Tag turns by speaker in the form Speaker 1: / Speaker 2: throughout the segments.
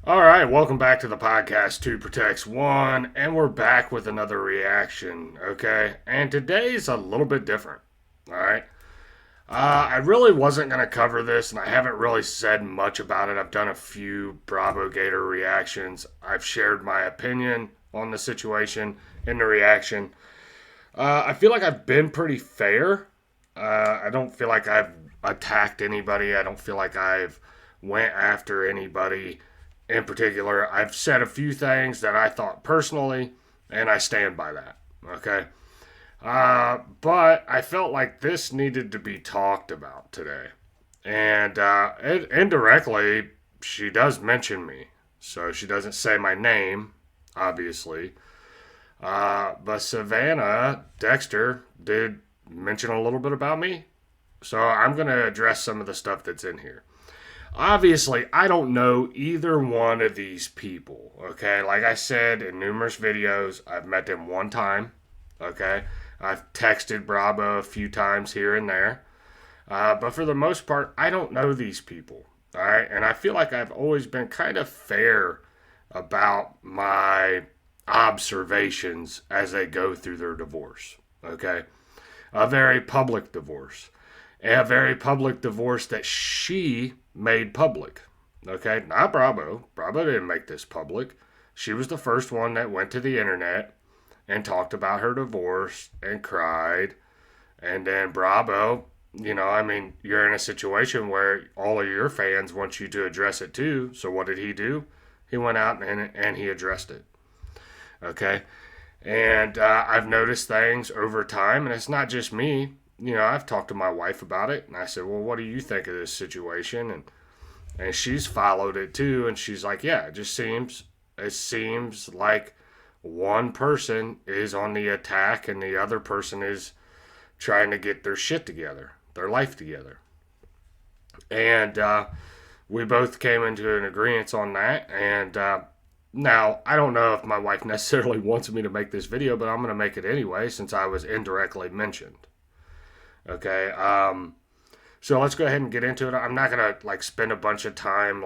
Speaker 1: All right, welcome back to the podcast, Two Protects One, and we're back with another reaction, okay? And today's a little bit different, all right? I really wasn't going to cover this, and I haven't really said much about it. I've done a few Bravo Gator reactions. I've shared my opinion on the situation in the reaction. I feel like I've been pretty fair. I don't feel like I've attacked anybody. I don't feel like I've went after anybody in particular. I've said a few things that I thought personally, and I stand by that. Okay. But I felt like this needed to be talked about today. And indirectly, she does mention me. So she doesn't say my name, obviously. But Savannah Dexter did mention a little bit about me. So I'm going to address some of the stuff that's in here. Obviously, I don't know either one of these people, okay? Like I said in numerous videos, I've met them one time, okay? I've texted Bravo a few times here and there. But for the most part, I don't know these people, all right? And I feel like I've always been kind of fair about my observations as they go through their divorce, okay? A very public divorce. A very public divorce that she made public. Okay, not Bravo. Bravo didn't make this public. She was the first one that went to the internet and talked about her divorce and cried. And then Bravo, I mean, you're in a situation where all of your fans want you to address it too. So what did he do? He went out and he addressed it. Okay. And I've noticed things over time, and it's not just me. I've talked to my wife about it, and I said, "Well, what do you think of this situation?" And she's followed it too, and she's like, "Yeah, it seems like one person is on the attack, and the other person is trying to get their shit together, their life together." And we both came into an agreement on that, and now, I don't know if my wife necessarily wants me to make this video, but I'm going to make it anyway since I was indirectly mentioned. Okay. So let's go ahead and get into it. I'm not going to spend a bunch of time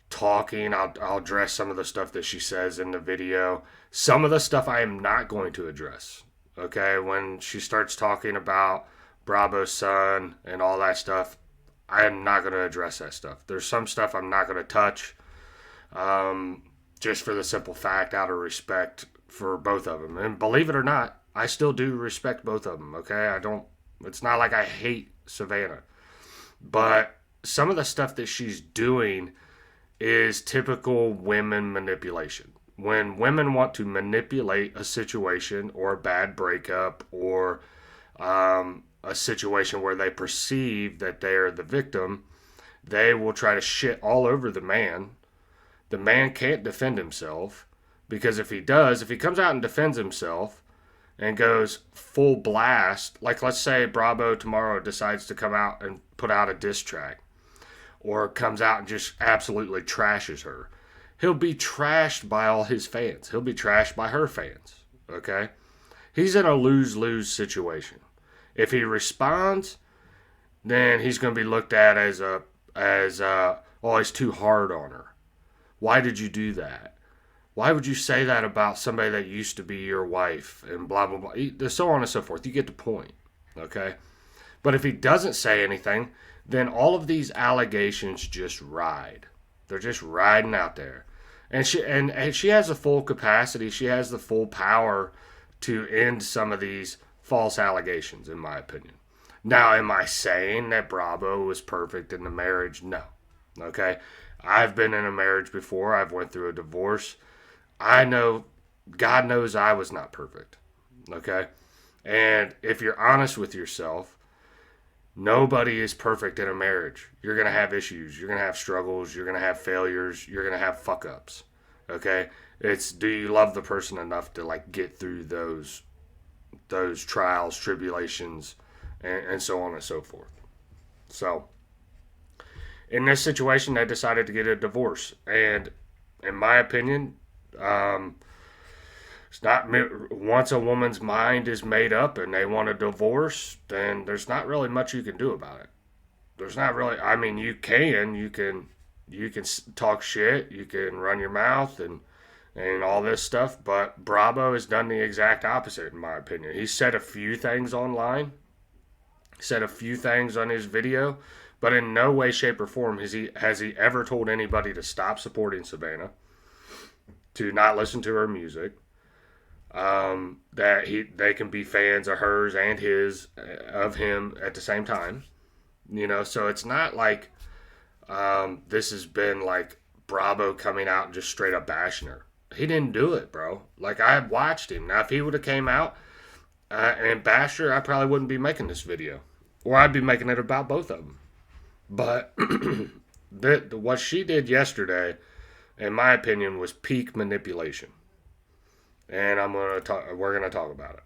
Speaker 1: talking. I'll address some of the stuff that she says in the video. Some of the stuff I am not going to address. Okay. When she starts talking about Bravo's son and all that stuff, I am not going to address that stuff. There's some stuff I'm not going to touch. Just for the simple fact, out of respect for both of them. And believe it or not, I still do respect both of them, okay? It's not like I hate Savannah. But some of the stuff that she's doing is typical women manipulation. When women want to manipulate a situation or a bad breakup or a situation where they perceive that they are the victim, they will try to shit all over the man. The man can't defend himself because if he comes out and defends himself and goes full blast, like let's say Bravo tomorrow decides to come out and put out a diss track or comes out and just absolutely trashes her, he'll be trashed by all his fans. He'll be trashed by her fans, okay? He's in a lose-lose situation. If he responds, then he's going to be looked at as oh, he's too hard on her. Why did you do that? Why would you say that about somebody that used to be your wife and blah, blah, blah, so on and so forth. You get the point, okay? But if he doesn't say anything, then all of these allegations just ride. They're just riding out there. And she has the full capacity. She has the full power to end some of these false allegations, in my opinion. Now, am I saying that Bravo was perfect in the marriage? No. Okay? I've been in a marriage before. I've went through a divorce. I know, God knows I was not perfect. Okay? And if you're honest with yourself, nobody is perfect in a marriage. You're going to have issues. You're going to have struggles. You're going to have failures. You're going to have fuck ups. Okay? It's, do you love the person enough to get through those trials, tribulations, and so on and so forth. So, in this situation, they decided to get a divorce. And in my opinion, it's not, once a woman's mind is made up and they want a divorce, then there's not really much you can do about it. There's not really, I mean, you can you can talk shit, you can run your mouth and all this stuff, but Bravo has done the exact opposite, in my opinion. He said a few things online, said a few things on his video, but in no way, shape, or form has he ever told anybody to stop supporting Savannah, to not listen to her music, that they can be fans of hers and his of him at the same time. So it's not like this has been like Bravo coming out and just straight up bashing her. He didn't do it, bro. Like, I watched him. Now, if he would have came out and bashed her, I probably wouldn't be making this video, or I'd be making it about both of them. But what she did yesterday, in my opinion, was peak manipulation, and we're gonna talk about it.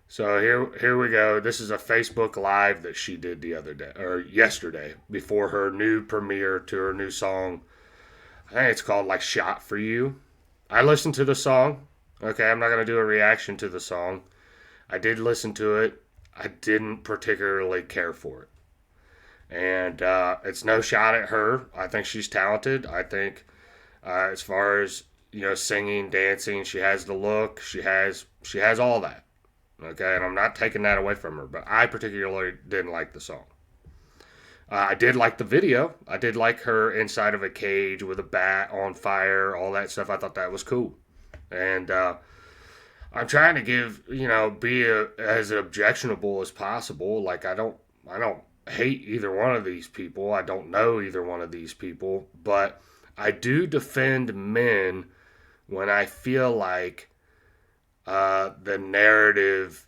Speaker 1: So here we go. This is a Facebook Live that she did the other day, or yesterday, before her new premiere to her new song. I think it's called like "Shot for You." I listened to the song. Okay, I'm not gonna do a reaction to the song. I did listen to it. I didn't particularly care for it, and it's no shot at her. I think she's talented. I think as far as singing, dancing, she has the look. She has all that. Okay, and I'm not taking that away from her, but I particularly didn't like the song. I did like the video. I did like her inside of a cage with a bat on fire, all that stuff. I thought that was cool. And I'm trying to be as objectionable as possible. Like, I don't hate either one of these people. I don't know either one of these people, but I do defend men when I feel like the narrative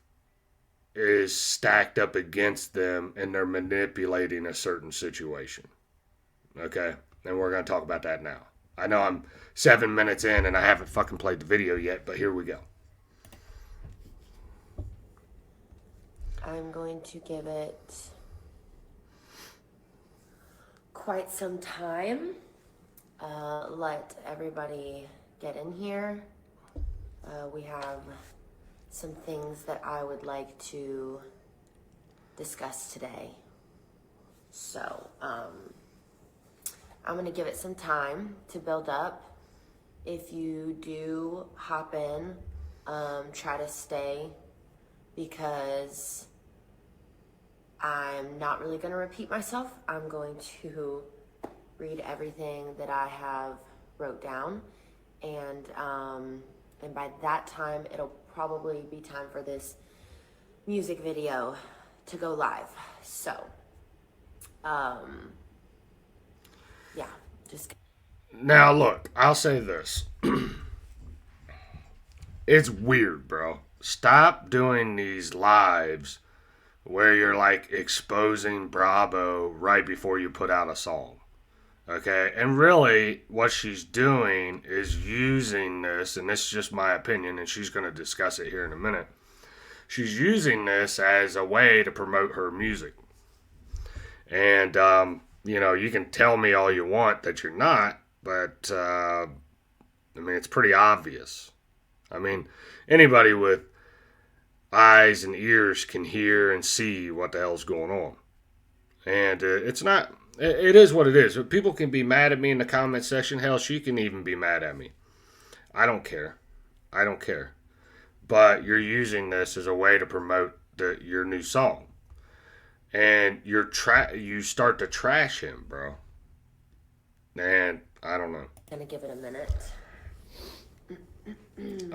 Speaker 1: is stacked up against them and they're manipulating a certain situation. Okay? And we're going to talk about that now. I know I'm 7 minutes in and I haven't fucking played the video yet, but here we go.
Speaker 2: I'm going to give it quite some time. Let everybody get in here. We have some things that I would like to discuss today. So, I'm going to give it some time to build up. If you do hop in, try to stay, because I'm not really going to repeat myself. I'm going to read everything that I have wrote down, and by that time, it'll probably be time for this music video to go live. So, yeah, just.
Speaker 1: Now, look, I'll say this. It's weird, bro. Stop doing these lives where you're like exposing Bravo right before you put out a song. Okay, and really what she's doing is using this, and this is just my opinion, and she's going to discuss it here in a minute. She's using this as a way to promote her music. And, you can tell me all you want that you're not, but, it's pretty obvious. Anybody with eyes and ears can hear and see what the hell's going on. And it's not... It is what it is. People can be mad at me in the comment section. Hell, she can even be mad at me. I don't care. But you're using this as a way to promote your new song. And you start to trash him, bro. And I don't know.
Speaker 2: I'm going to give it a minute.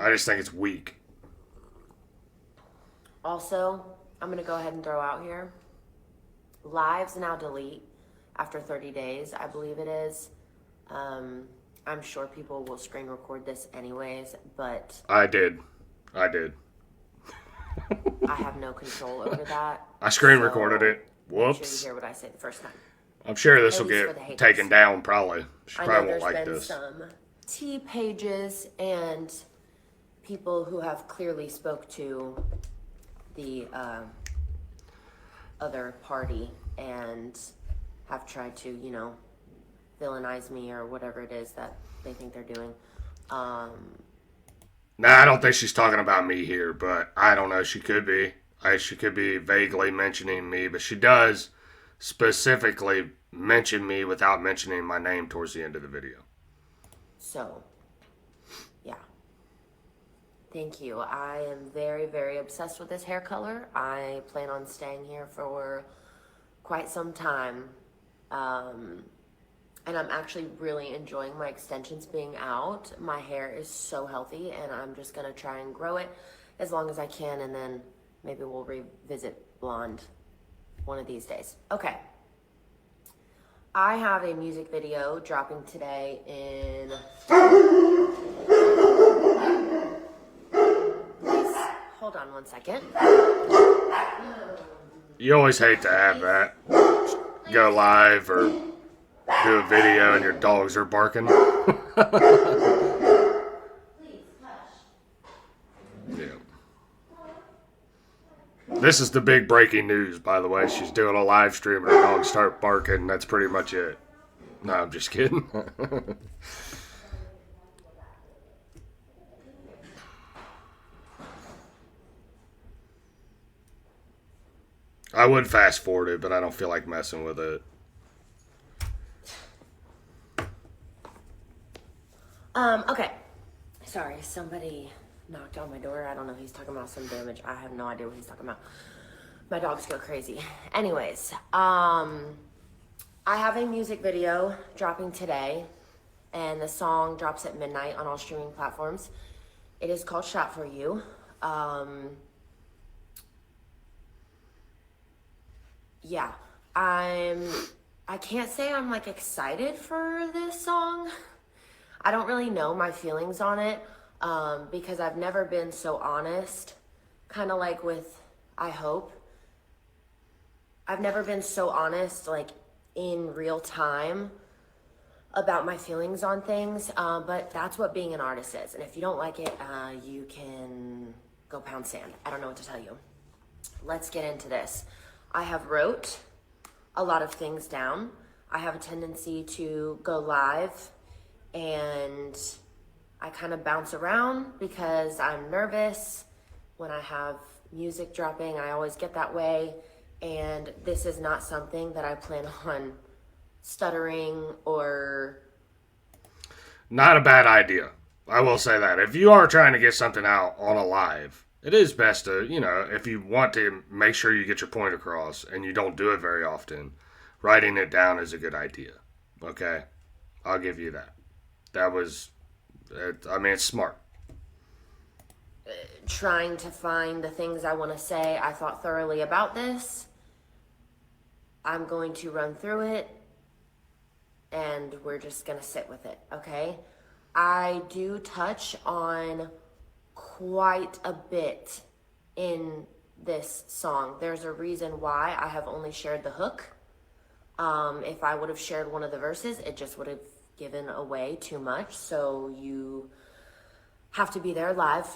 Speaker 1: I just think it's weak.
Speaker 2: Also, I'm going to go ahead and throw out here. Lives now delete. After 30 days, I believe it is. I'm sure people will screen record this anyways, but...
Speaker 1: I did.
Speaker 2: I have no control over that.
Speaker 1: I screen recorded it. Whoops.
Speaker 2: Make sure you hear what I say the first time.
Speaker 1: I'm sure this will get taken down, probably. She probably won't like this.
Speaker 2: I know there's been some T pages and people who have clearly spoke to the other party and have tried to, villainize me or whatever it is that they think they're doing.
Speaker 1: Nah, I don't think she's talking about me here, but I don't know. She could be. She could be vaguely mentioning me, but she does specifically mention me without mentioning my name towards the end of the video.
Speaker 2: So, yeah. Thank you. I am very, very obsessed with this hair color. I plan on staying here for quite some time. And I'm actually really enjoying my extensions being out. My hair is so healthy, and I'm just gonna try and grow it as long as I can, and then maybe we'll revisit blonde one of these days. Okay. I have a music video dropping today in... Please, hold on one second.
Speaker 1: You always hate to have that. Go live or do a video and your dogs are barking. Yeah. This is the big breaking news, by the way. She's doing a live stream and her dogs start barking. That's pretty much it. No, I'm just kidding. I would fast forward it, but I don't feel like messing with it.
Speaker 2: Okay. Sorry, somebody knocked on my door. I don't know. He's talking about some damage. I have no idea what he's talking about. My dogs go crazy. Anyways, I have a music video dropping today, and the song drops at midnight on all streaming platforms. It is called Shot For You. Yeah, I can't say I'm like excited for this song. I don't really know my feelings on it, because I've never been so honest, kind of like with I Hope. I've never been so honest, like in real time, about my feelings on things, but that's what being an artist is. And if you don't like it, you can go pound sand. I don't know what to tell you. Let's get into this. I have wrote a lot of things down. I have a tendency to go live and I kind of bounce around because I'm nervous. When I have music dropping, I always get that way. And this is not something that I plan on stuttering or...
Speaker 1: Not a bad idea. I will say that. If you are trying to get something out on a live, it is best to, if you want to make sure you get your point across and you don't do it very often, writing it down is a good idea. Okay? I'll give you that. It's smart.
Speaker 2: Trying to find the things I want to say. I thought thoroughly about this. I'm going to run through it and we're just going to sit with it, okay? I do touch on quite a bit in this song. There's a reason why I have only shared the hook. If I would have shared one of the verses, it just would have given away too much. So you have to be there live.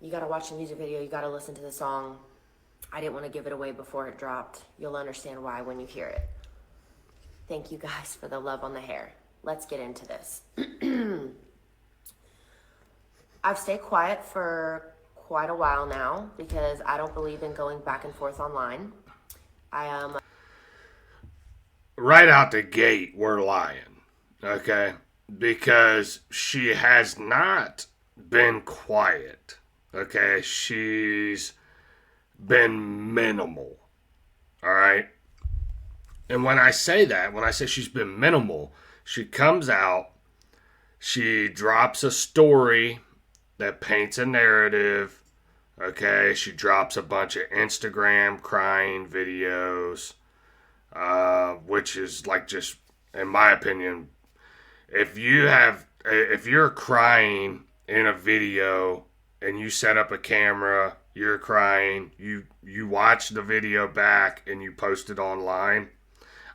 Speaker 2: You got to watch the music video. You got to listen to the song. I didn't want to give it away before it dropped. You'll understand why when you hear it. Thank you guys for the love on the hair. Let's get into this. I've stayed quiet for quite a while now because I don't believe in going back and forth online. I am...
Speaker 1: Right out the gate, we're lying, okay? Because she has not been quiet, okay? She's been minimal, all right? And when I say she's been minimal, she comes out, she drops a story that paints a narrative, okay? She drops a bunch of Instagram crying videos, which is like just, in my opinion, if you're crying in a video and you set up a camera, you're crying, you watch the video back and you post it online,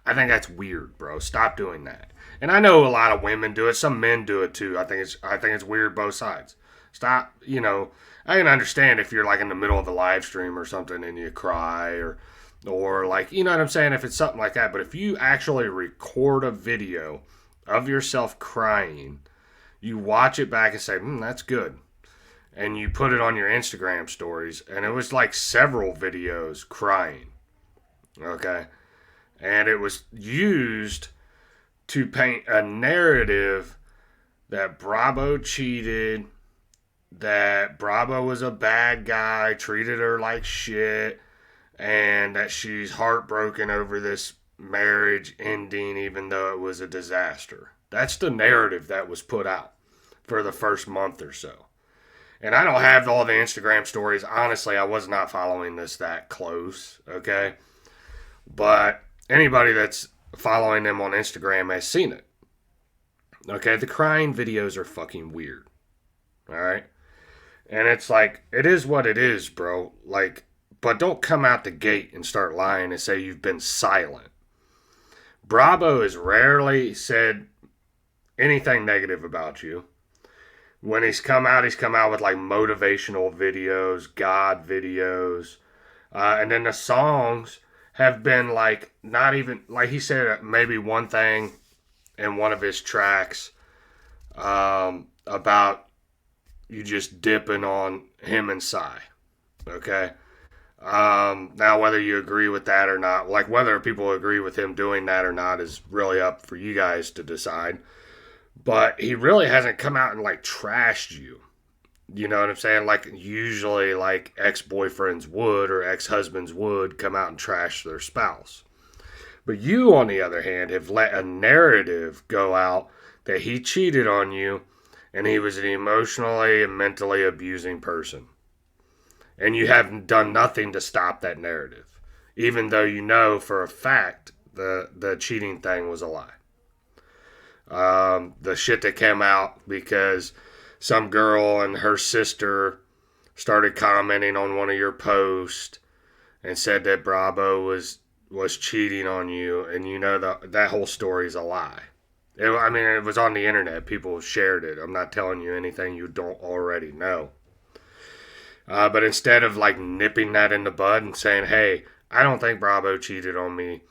Speaker 1: I think that's weird, bro. Stop doing that. And I know a lot of women do it. Some men do it too. I think it's weird both sides. Stop, I can understand if you're like in the middle of the live stream or something and you cry or like, you know what I'm saying, if it's something like that. But if you actually record a video of yourself crying, you watch it back and say, that's good. And you put it on your Instagram stories, and it was like several videos crying. Okay? And it was used to paint a narrative that Bravo cheated, that Bravo was a bad guy, treated her like shit, and that she's heartbroken over this marriage ending even though it was a disaster. That's the narrative that was put out for the first month or so. And I don't have all the Instagram stories. Honestly, I was not following this that close, okay? But anybody that's following them on Instagram has seen it. Okay, the crying videos are fucking weird. All right? And it's like, it is what it is, bro. Like, but don't come out the gate and start lying and say you've been silent. Bravo has rarely said anything negative about you. When he's come out with like motivational videos, God videos. And then the songs have been like, not even, like he said maybe one thing in one of his tracks about you just dipping on him and Psy. Okay? Now, whether you agree with that or not, like whether people agree with him doing that or not is really up for you guys to decide. But he really hasn't come out and like trashed you. You know what I'm saying? Like usually like ex-boyfriends would or ex-husbands would come out and trash their spouse. But you, on the other hand, have let a narrative go out that he cheated on you and he was an emotionally and mentally abusing person. And you have done nothing to stop that narrative, even though you know for a fact the cheating thing was a lie. The shit that came out because some girl and her sister started commenting on one of your posts and said that Bravo was cheating on you, and you know that whole story is a lie. I mean, it was on the internet. People shared it. I'm not telling you anything you don't already know. But instead of like nipping that in the bud and saying, "Hey, I don't think Bravo cheated on me.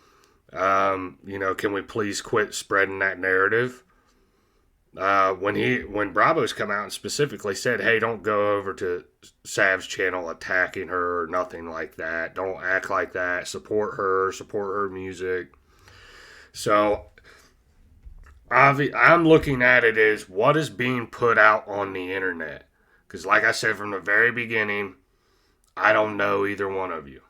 Speaker 1: Can we please quit spreading that narrative?" When Bravo's come out and specifically said, "Hey, don't go over to Sav's channel attacking her or nothing like that. Don't act like that. Support her music." So I'm looking at it as what is being put out on the internet. Because, like I said from the very beginning, I don't know either one of you.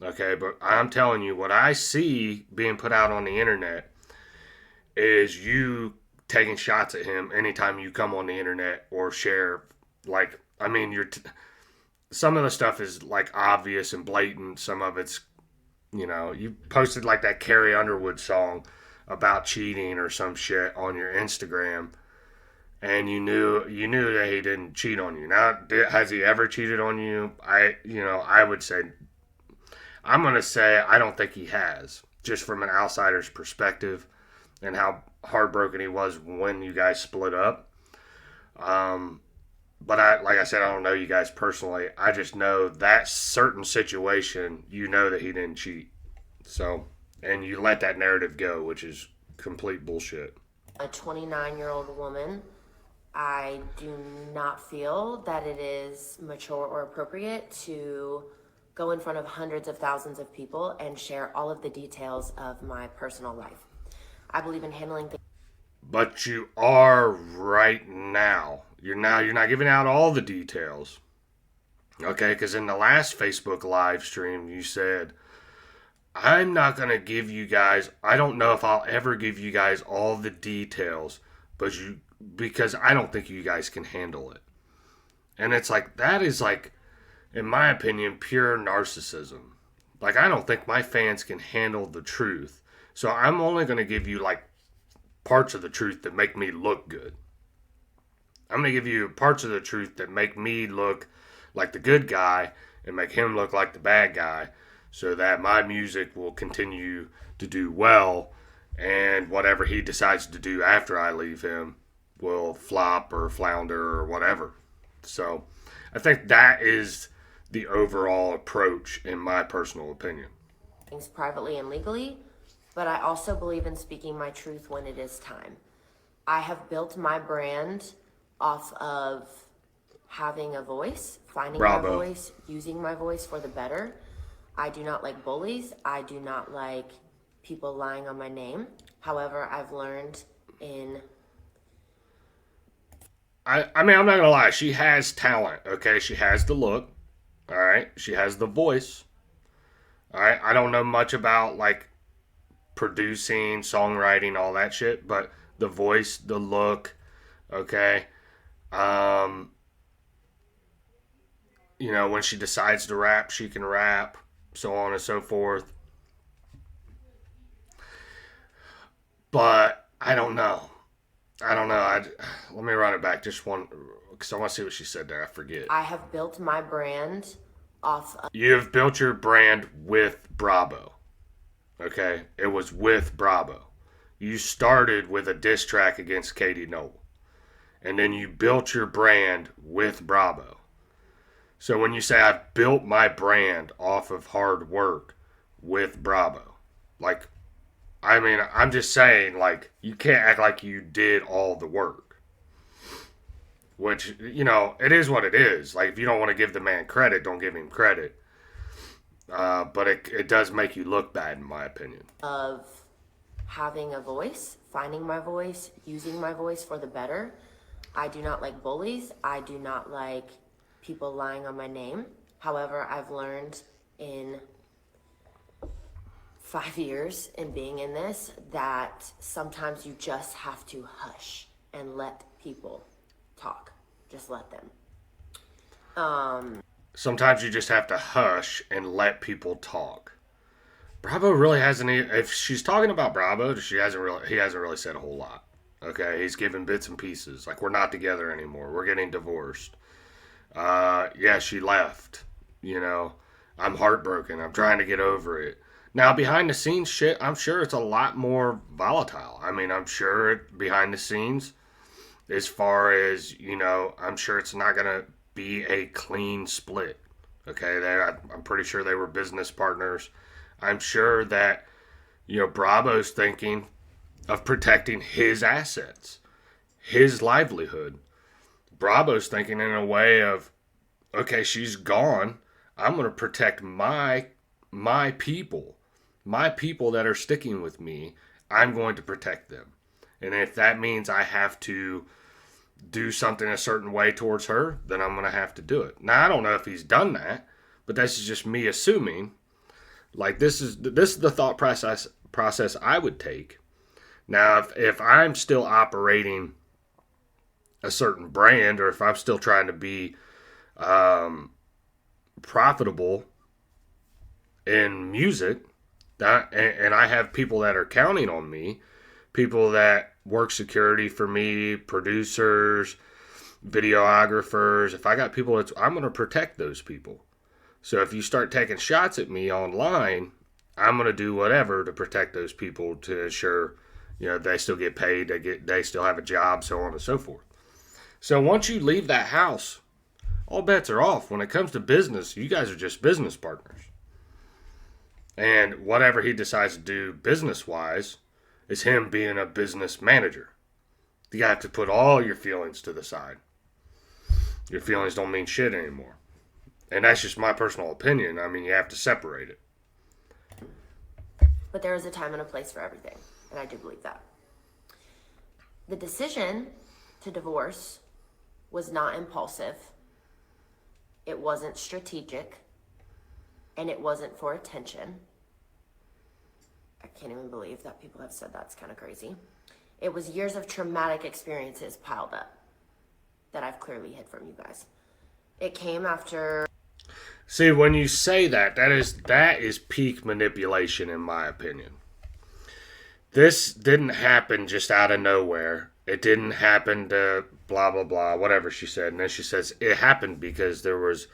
Speaker 1: Okay, but I'm telling you, what I see being put out on the internet is you taking shots at him anytime you come on the internet or share. Like, I mean, some of the stuff is like obvious and blatant. Some of it's, you posted like that Carrie Underwood song about cheating or some shit on your Instagram. And you knew that he didn't cheat on you. Now, has he ever cheated on you? I would say, I'm gonna say I don't think he has, just from an outsider's perspective, and how heartbroken he was when you guys split up. But like I said, I don't know you guys personally. I just know that certain situation, you know that he didn't cheat. So, and you let that narrative go, which is complete bullshit.
Speaker 2: A 29-year-old woman, I do not feel that it is mature or appropriate to go in front of hundreds of thousands of people and share all of the details of my personal life. I believe in handling things.
Speaker 1: But you are right now. You're not giving out all the details. Okay, because in the last Facebook live stream you said, I'm not going to give you guys, I don't know if I'll ever give you guys all the details, because I don't think you guys can handle it. And it's like, that is like, in my opinion, pure narcissism. Like, I don't think my fans can handle the truth. So I'm only going to give you like parts of the truth that make me look good. I'm going to give you parts of the truth that make me look like the good guy and make him look like the bad guy, so that my music will continue to do well, and whatever he decides to do after I leave him will flop or flounder or whatever. So I think that is the overall approach, in my personal opinion.
Speaker 2: Things privately and legally, but I also believe in speaking my truth when it is time. I have built my brand off of having a voice, finding
Speaker 1: Bravo.
Speaker 2: my voice, using my voice for the better. I do not like bullies. I do not like people lying on my name. However, I've learned in
Speaker 1: I mean, I'm not gonna lie. She has talent. Okay, she has the look. All right, she has the voice. All right, I don't know much about like producing, songwriting, all that shit, but the voice, the look. Okay, um, when she decides to rap, she can rap, so on and so forth. But I don't know. I don't know. Let me run it back just one, because I want to see what she said there. I forget.
Speaker 2: I have built my brand off of
Speaker 1: You have built your brand with Bravo. Okay, it was with Bravo. You started with a diss track against Katie Noel, and then you built your brand with Bravo. So when you say I've built my brand off of hard work with Bravo, like, I mean, I'm just saying, like, you can't act like you did all the work. Which, it is what it is. Like, if you don't want to give the man credit, don't give him credit. But it does make you look bad, in my opinion.
Speaker 2: of having a voice, finding my voice, using my voice for the better. I do not like bullies. I do not like people lying on my name. However, I've learned in 5 years in being in this that sometimes you just have to hush and let people talk. Just let them.
Speaker 1: Sometimes you just have to hush and let people talk. Bravo really hasn't. If she's talking about Bravo, she hasn't really. He hasn't really said a whole lot. Okay, he's given bits and pieces. Like, we're not together anymore. We're getting divorced. Yeah, she left. You know, I'm heartbroken. I'm trying to get over it. Now, behind the scenes shit, I'm sure it's a lot more volatile. I mean, I'm sure behind the scenes, as far as, I'm sure it's not going to be a clean split. Okay, I'm pretty sure they were business partners. I'm sure that, Bravo's thinking of protecting his assets, his livelihood. Bravo's thinking in a way of, okay, she's gone. I'm going to protect my people, my people that are sticking with me. I'm going to protect them, and if that means I have to do something a certain way towards her, then I'm going to have to do it. Now I don't know if he's done that, but this is just me assuming. Like, this is the thought process I would take. Now, if I'm still operating a certain brand, or if I'm still trying to be profitable in music, and I have people that are counting on me, people that work security for me, producers, videographers. If I got people, I'm going to protect those people. So if you start taking shots at me online, I'm going to do whatever to protect those people to ensure, they still get paid, they still have a job, so on and so forth. So once you leave that house, all bets are off. When it comes to business, you guys are just business partners. And whatever he decides to do business wise is him being a business manager. You have to put all your feelings to the side. Your feelings don't mean shit anymore. And that's just my personal opinion. I mean, you have to separate it.
Speaker 2: But there is a time and a place for everything, and I do believe that. The decision to divorce was not impulsive. It wasn't strategic, and it wasn't for attention. I can't even believe that people have said that's kind of crazy. It was years of traumatic experiences piled up that I've clearly hid from you guys. It came after.
Speaker 1: See, when you say that is peak manipulation, in my opinion. This didn't happen just out of nowhere. It didn't happen to blah blah blah, whatever she said. And then she says it happened because there was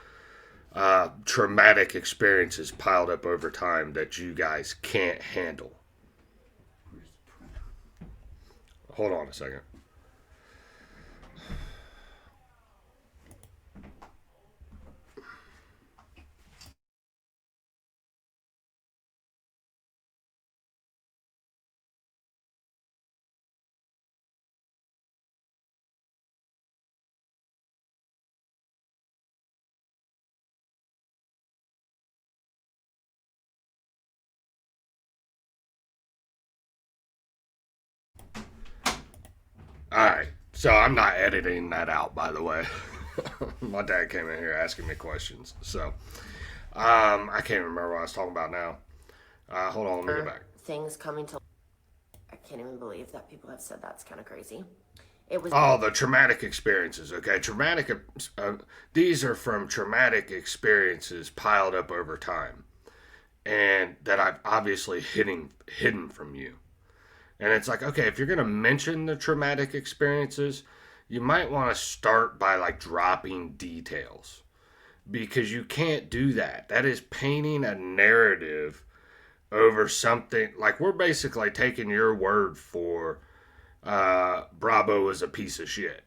Speaker 1: traumatic experiences piled up over time that you guys can't handle. Hold on a second. Alright, so I'm not editing that out, by the way. My dad came in here asking me questions. So, I can't remember what I was talking about now. Hold on, let me get back.
Speaker 2: Things coming to, I can't even believe that people have said that's kind of crazy. It was
Speaker 1: Oh, the traumatic experiences. Okay, these are from traumatic experiences piled up over time, and that I've obviously hidden from you. And it's like, okay, if you're gonna mention the traumatic experiences, you might want to start by like dropping details because you can't do that. That is painting a narrative over something. Like we're basically taking your word for Bravo is a piece of shit.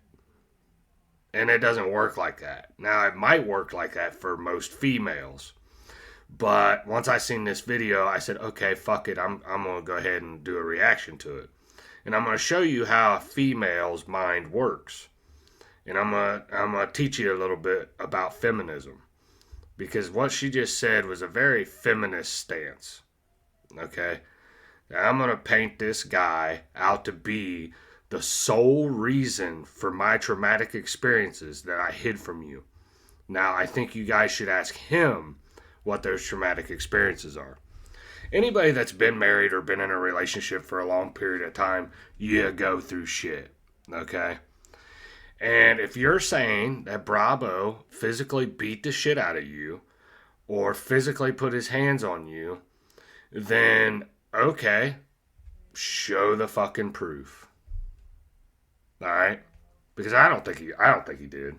Speaker 1: And it doesn't work like that. Now, it might work like that for most females. But once I seen this video, I said, okay, fuck it. I'm going to go ahead and do a reaction to it. And I'm going to show you how a female's mind works. And I'm going to teach you a little bit about feminism. Because what she just said was a very feminist stance. Okay? Now, I'm going to paint this guy out to be the sole reason for my traumatic experiences that I hid from you. Now, I think you guys should ask him what those traumatic experiences are. Anybody that's been married or been in a relationship for a long period of time, you go through shit, okay? And if you're saying that Bravo physically beat the shit out of you or physically put his hands on you, then okay, show the fucking proof. All right? Because I don't think he did.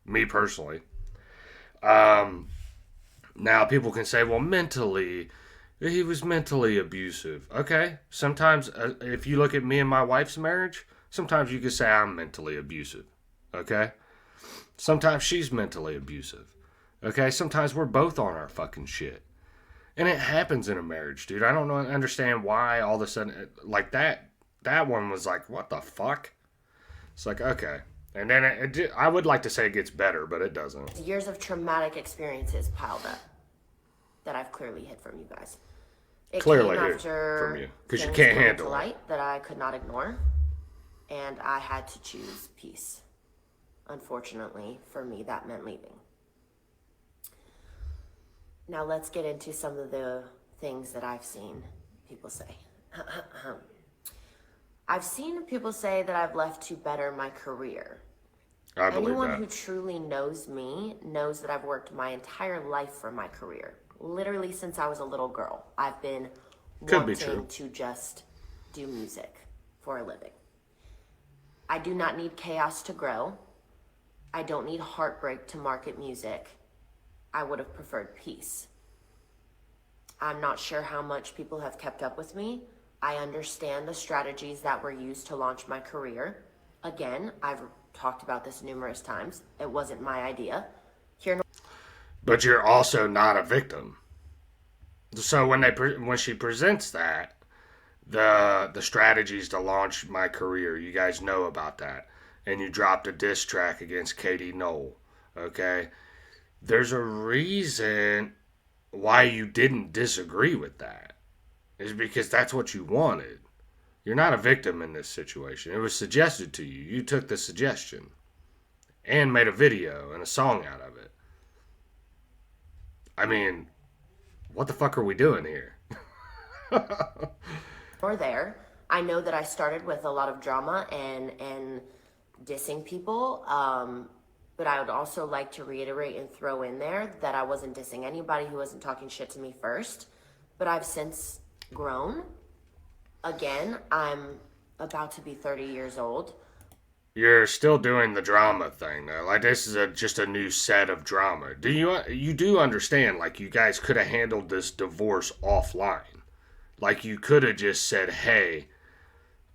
Speaker 1: Me personally. Now people can say, well, mentally, he was mentally abusive. Okay, sometimes if you look at me and my wife's marriage, sometimes you could say I'm mentally abusive. Okay, sometimes she's mentally abusive. Okay, sometimes we're both on our fucking shit, and it happens in a marriage, dude. I don't understand why all of a sudden like that. That one was like, what the fuck? It's like, okay. And then I would like to say it gets better, but it doesn't.
Speaker 2: Years of traumatic experiences piled up that I've clearly hid from you guys. It
Speaker 1: Clearly
Speaker 2: came
Speaker 1: hid
Speaker 2: after
Speaker 1: from you because you
Speaker 2: things
Speaker 1: can't
Speaker 2: came
Speaker 1: handle
Speaker 2: to
Speaker 1: it.
Speaker 2: light that I could not ignore, and I had to choose peace. Unfortunately, for me, that meant leaving. Now let's get into some of the things that I've seen people say. I've seen people say that I've left to better my career.
Speaker 1: I believe
Speaker 2: Anyone
Speaker 1: that.
Speaker 2: who truly knows me knows that I've worked my entire life for my career. Literally since I was a little girl, I've been wanting to just do music for a living. I do not need chaos to grow. I don't need heartbreak to market music. I would have preferred peace. I'm not sure how much people have kept up with me. I understand the strategies that were used to launch my career. Again, I've talked about this numerous times. It wasn't my idea.
Speaker 1: But you're also not a victim. So when she presents that, the strategies to launch my career, you guys know about that, and you dropped a diss track against Katie Knoll. Okay, there's a reason why you didn't disagree with that. Is because that's what you wanted. You're not a victim in this situation. It was suggested to you. You took the suggestion and made a video and a song out of it. I mean, what the fuck are we doing here?
Speaker 2: Or there. I know that I started with a lot of drama and dissing people, but I would also like to reiterate and throw in there that I wasn't dissing anybody who wasn't talking shit to me first, but I've since grown. Again, I'm about to be 30 years old.
Speaker 1: You're still doing the drama thing though. Like this is just a new set of drama. You do understand? Like you guys could have handled this divorce offline. Like you could have just said, "Hey,"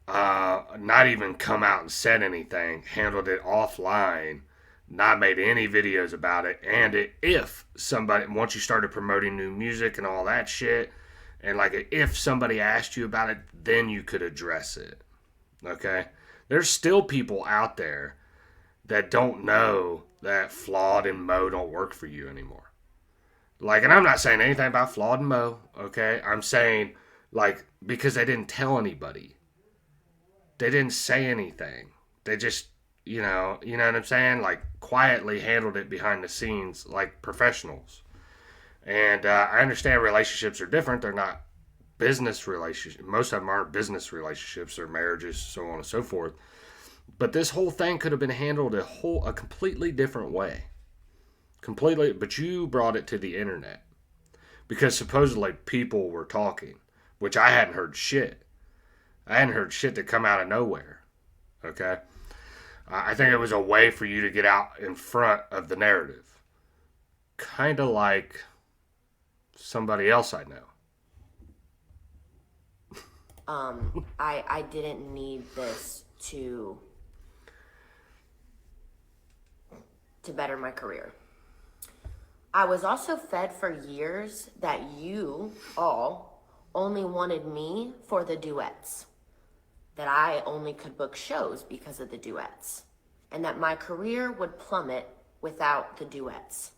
Speaker 1: not even come out and said anything. Handled it offline. Not made any videos about it. And if somebody once you started promoting new music and all that shit, and like if somebody asked you about it, then you could address it. Okay? There's still people out there that don't know that Flawed and Mo don't work for you anymore. Like, and I'm not saying anything about Flawed and Mo, okay? I'm saying, like, because they didn't tell anybody. they didn't say anything. They just, you know what I'm saying? Like quietly handled it behind the scenes like professionals. And I understand relationships are different. They're not business relationships. Most of them aren't business relationships or marriages, so on and so forth. But this whole thing could have been handled a completely different way. Completely, but you brought it to the internet because supposedly people were talking, which I hadn't heard shit. I hadn't heard shit that come out of nowhere. Okay, I think it was a way for you to get out in front of the narrative, kind of like somebody else I know.
Speaker 2: I didn't need this to better my career. I was also fed for years that you all only wanted me for the duets, that I only could book shows because of the duets, and that my career would plummet without the duets.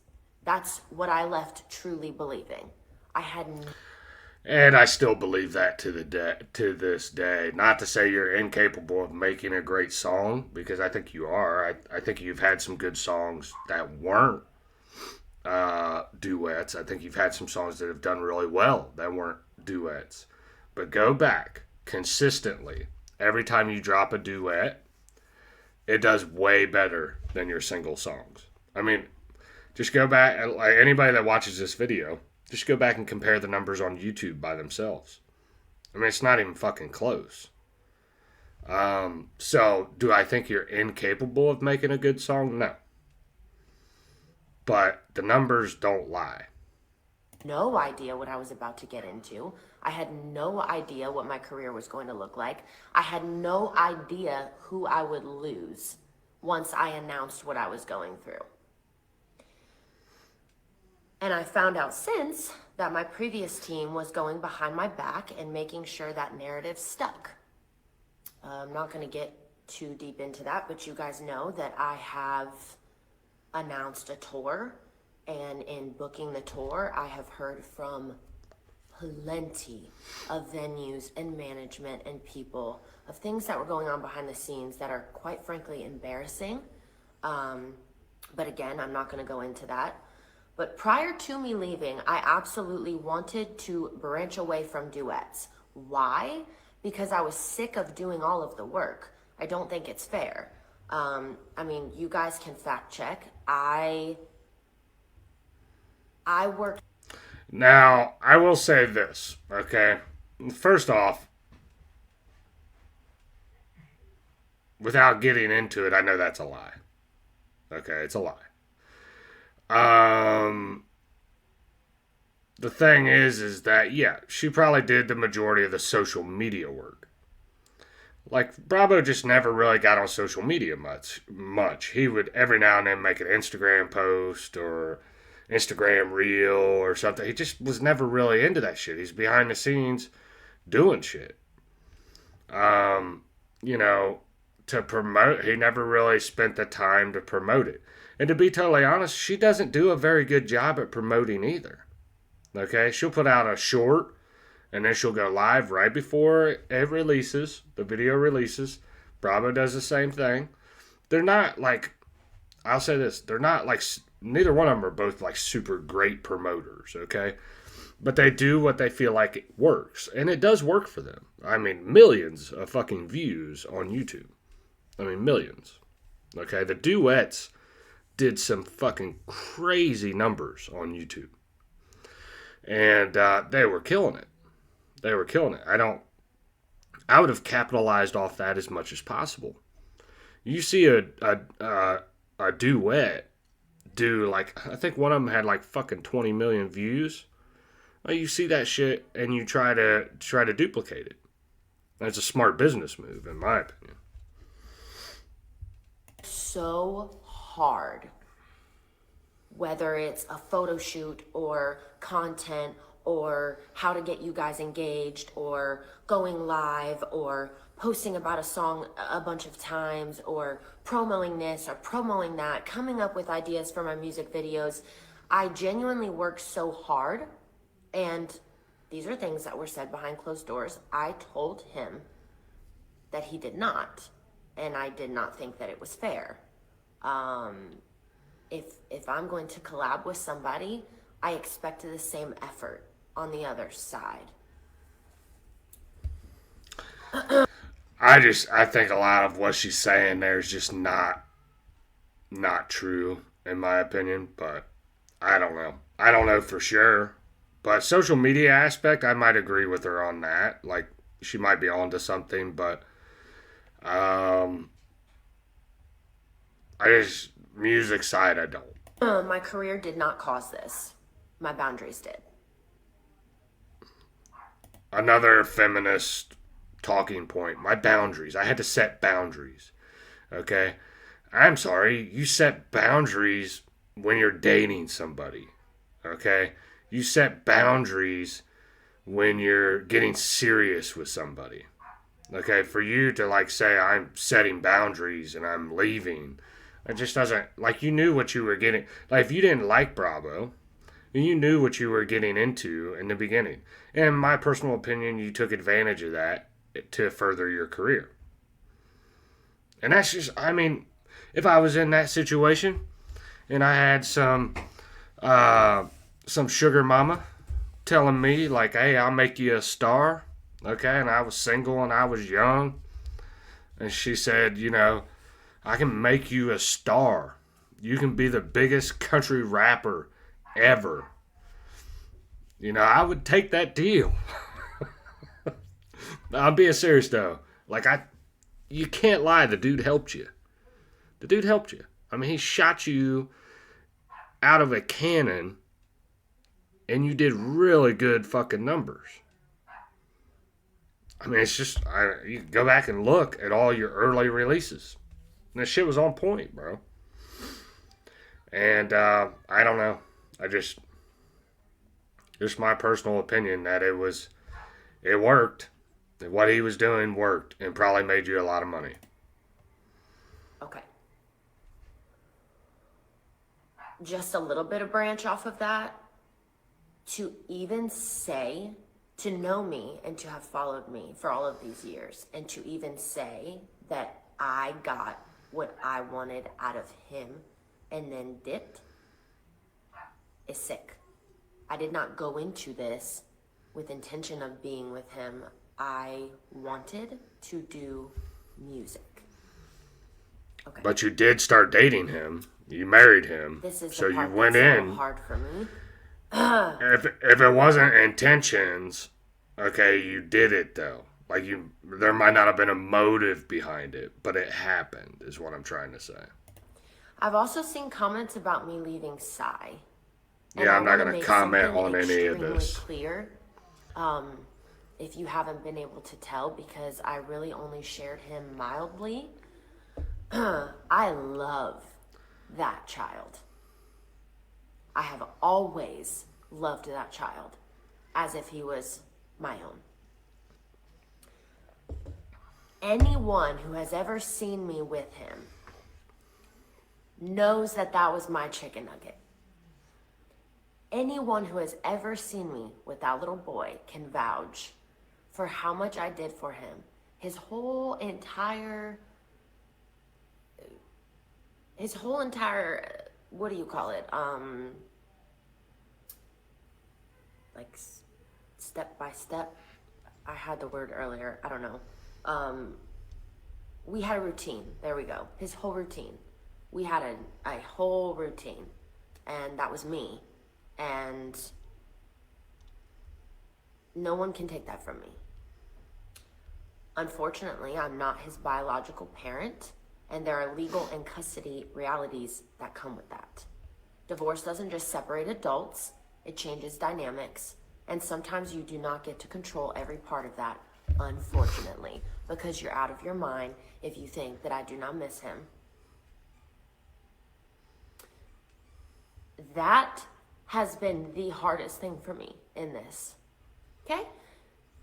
Speaker 2: That's what I left truly believing. I had
Speaker 1: And I still believe that to this day. Not to say you're incapable of making a great song, because I think you are. I think you've had some good songs that weren't duets. I think you've had some songs that have done really well that weren't duets. But go back consistently. Every time you drop a duet, it does way better than your single songs. I mean, just go back. Like anybody that watches this video, just go back and compare the numbers on YouTube by themselves. I mean, it's not even fucking close. So, do I think you're incapable of making a good song? No. But the numbers don't lie.
Speaker 2: no idea what I was about to get into. I had no idea what my career was going to look like. I had no idea who I would lose once I announced what I was going through. And I found out since that my previous team was going behind my back and making sure that narrative stuck. I'm not going to get too deep into that, but you guys know that I have announced a tour, and in booking the tour, I have heard from plenty of venues and management and people of things that were going on behind the scenes that are quite frankly embarrassing. But again, I'm not going to go into that. But prior to me leaving, I absolutely wanted to branch away from duets. Why? Because I was sick of doing all of the work. I don't think it's fair. I mean, you guys can fact check. I worked.
Speaker 1: Now, I will say this, okay? First off, without getting into it, I know that's a lie. Okay, it's a lie. The thing is that, yeah, she probably did the majority of the social media work. Like, Bravo just never really got on social media much. He would every now and then make an Instagram post or Instagram reel or something. He just was never really into that shit. He's behind the scenes doing shit. You know, to promote, he never really spent the time to promote it. And to be totally honest, she doesn't do a very good job at promoting either. Okay, she'll put out a short and then she'll go live right before it releases, the video releases. Bravo does the same thing. They're not like, I'll say this, they're not like, neither one of them are both like super great promoters, okay? But they do what they feel like it works. And it does work for them. I mean, millions of fucking views on YouTube. I mean, millions. Okay, the duets did some fucking crazy numbers on YouTube. And they were killing it. They were killing it. I would have capitalized off that as much as possible. You see a duet do like, I think one of them had like fucking 20 million views. Well, you see that shit and you try to duplicate it. That's a smart business move, in my opinion.
Speaker 2: So hard, whether it's a photo shoot or content or how to get you guys engaged or going live or posting about a song a bunch of times or promoting this or promoting that, coming up with ideas for my music videos. I genuinely worked so hard, and these are things that were said behind closed doors. I told him that he did not, and I did not think that it was fair. If I'm going to collab with somebody, I expect the same effort on the other side.
Speaker 1: I think a lot of what she's saying there is just not true in my opinion, but I don't know. I don't know for sure. But social media aspect, I might agree with her on that. Like she might be onto something, but um I just music side I don't.
Speaker 2: My career did not cause this. My boundaries did.
Speaker 1: Another feminist talking point. My boundaries. I had to set boundaries. Okay? I'm sorry. You set boundaries when you're dating somebody. Okay? You set boundaries when you're getting serious with somebody. Okay? For you to like say I'm setting boundaries and I'm leaving, it just doesn't like you knew what you were getting. Like if you didn't like Bravo, you knew what you were getting into in the beginning. In my personal opinion, you took advantage of that to further your career. And that's just, I mean, if I was in that situation and I had some sugar mama telling me like, "Hey, I'll make you a star," okay, and I was single and I was young, and she said, "I can make you a star. You can be the biggest country rapper ever." I would take that deal. I'm being serious though. Like you can't lie. The dude helped you. The dude helped you. I mean, he shot you out of a cannon, and you did really good fucking numbers. I mean, it's just you go back and look at all your early releases. And that shit was on point, bro. And I don't know. I just my personal opinion that it worked. That what he was doing worked and probably made you a lot of money.
Speaker 2: Okay. Just a little bit of branch off of that. To even say, to know me and to have followed me for all of these years, and to even say that I got what I wanted out of him and then dipped is sick. I did not go into this with intention of being with him. I wanted to do music. Okay.
Speaker 1: But you did start dating him. You married him.
Speaker 2: This is
Speaker 1: so
Speaker 2: the part
Speaker 1: you went
Speaker 2: that's
Speaker 1: in.
Speaker 2: So hard for me.
Speaker 1: If it wasn't intentions, okay, you did it though. Like there might not have been a motive behind it, but it happened. Is what I'm trying to say.
Speaker 2: I've also seen comments about me leaving Psy.
Speaker 1: Yeah, I'm not going to comment on any of this.
Speaker 2: Clear, if you haven't been able to tell, because I really only shared him mildly. I love that child. I have always loved that child as if he was my own. Anyone who has ever seen me with him knows that that was my chicken nugget. Anyone who has ever seen me with that little boy can vouch for how much I did for him. His whole entire, what do you call it? Like step by step. I had the word earlier. I don't know. We had a routine. There we go. His whole routine. We had a whole routine, and that was me. And no one can take that from me. Unfortunately, I'm not his biological parent, and there are legal and custody realities that come with that. Divorce doesn't just separate adults, it changes dynamics, and sometimes you do not get to control every part of that, unfortunately, because you're out of your mind if you think that I do not miss him. That has been the hardest thing for me in this. Okay?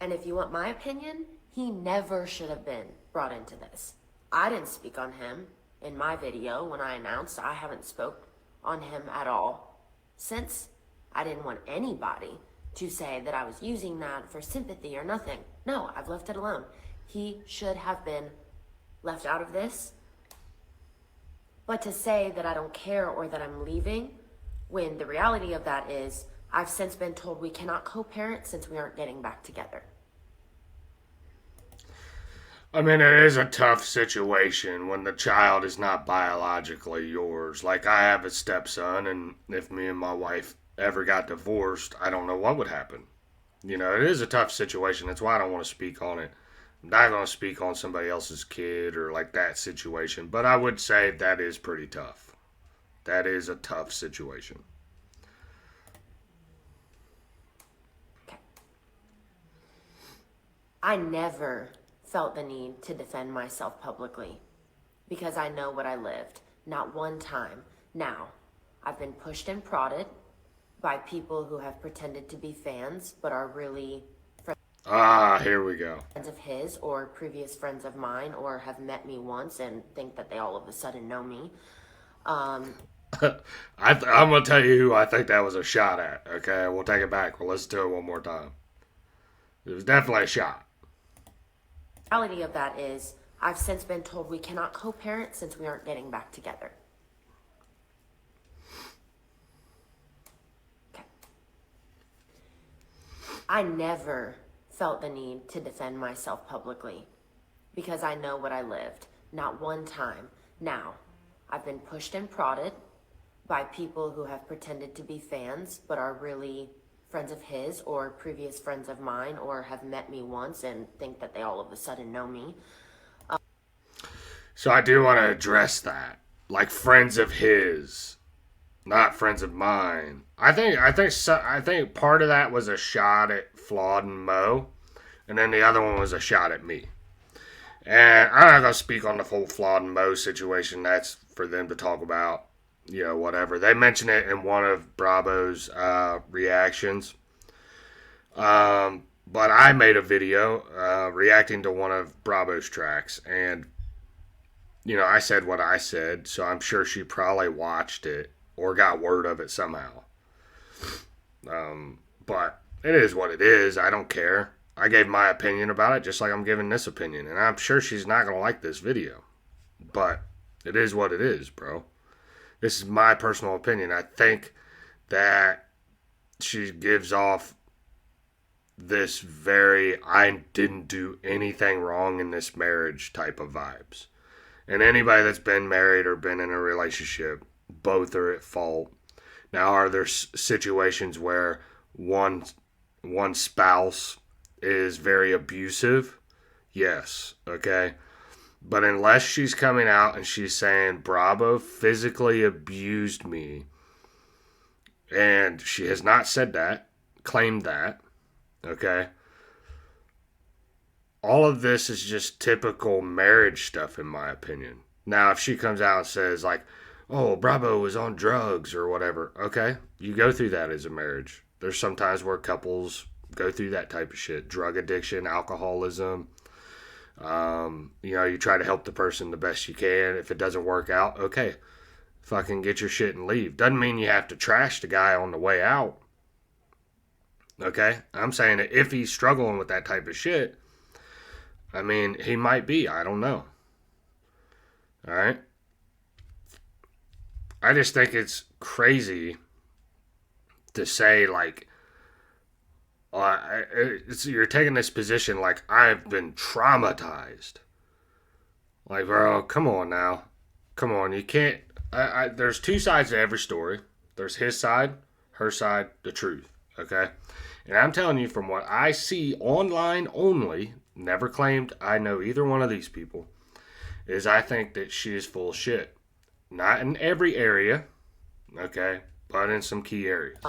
Speaker 2: And if you want my opinion, he never should have been brought into this. I didn't speak on him in my video when I announced. I haven't spoke on him at all since. I didn't want anybody to say that I was using that for sympathy or nothing. No, I've left it alone. He should have been left out of this. But to say that I don't care or that I'm leaving, when the reality of that is I've since been told we cannot co-parent since we aren't getting back together.
Speaker 1: I mean, it is a tough situation when the child is not biologically yours. Like, I have a stepson, and if me and my wife ever got divorced, I don't know what would happen. You know, it is a tough situation. That's why I don't want to speak on it. I'm not going to speak on somebody else's kid or like that situation, but I would say that is pretty tough. That is a tough situation.
Speaker 2: Okay. I never felt the need to defend myself publicly because I know what I lived. Not one time. Now, I've been pushed and prodded by people who have pretended to be fans but are really
Speaker 1: Here we go.
Speaker 2: friends of his or previous friends of mine or have met me once and think that they all of a sudden know me.
Speaker 1: I'm going to tell you who I think that was a shot at. Okay, we'll take it back. We'll listen to it one more time. It was definitely a shot.
Speaker 2: The reality of that is I've since been told we cannot co-parent since we aren't getting back together. Okay. I never felt the need to defend myself publicly because I know what I lived. Not one time. Now, I've been pushed and prodded by people who have pretended to be fans but are really friends of his or previous friends of mine or have met me once and think that they all of a sudden know me.
Speaker 1: So I do want to address that. Like friends of his, not friends of mine. I think part of that was a shot at Flawed and Mo, and then the other one was a shot at me. And I'm not gonna speak on the whole Flawed and Mo situation. That's for them to talk about. You know, whatever. They mentioned it in one of Bravo's reactions. But I made a video reacting to one of Bravo's tracks, and you know, I said what I said, so I'm sure she probably watched it or got word of it somehow. But it is what it is. I don't care. I gave my opinion about it just like I'm giving this opinion, and I'm sure she's not going to like this video. But it is what it is, bro. This is my personal opinion. I think that she gives off this very I didn't do anything wrong in this marriage type of vibes. And anybody that's been married or been in a relationship, both are at fault. Now, are there situations where one spouse is very abusive? Yes, okay. But unless she's coming out and she's saying Bravo physically abused me, and she has not said that, claimed that, okay. All of this is just typical marriage stuff, in my opinion. Now, if she comes out and says, like, oh, Bravo was on drugs or whatever, okay, you go through that as a marriage. There's sometimes where couples go through that type of shit drug addiction, alcoholism. You know, you try to help the person the best you can. If it doesn't work out, okay, fucking get your shit and leave. Doesn't mean you have to trash the guy on the way out. Okay? I'm saying that if he's struggling with that type of shit, I mean, he might be. I don't know. All right? I just think it's crazy to say, like, you're taking this position like I've been traumatized. Like, bro, come on now. Come on. You can't. There's two sides to every story. There's his side, her side, the truth. Okay? And I'm telling you from what I see online only, never claimed I know either one of these people, is I think that she is full of shit. Not in every area, okay, but in some key areas.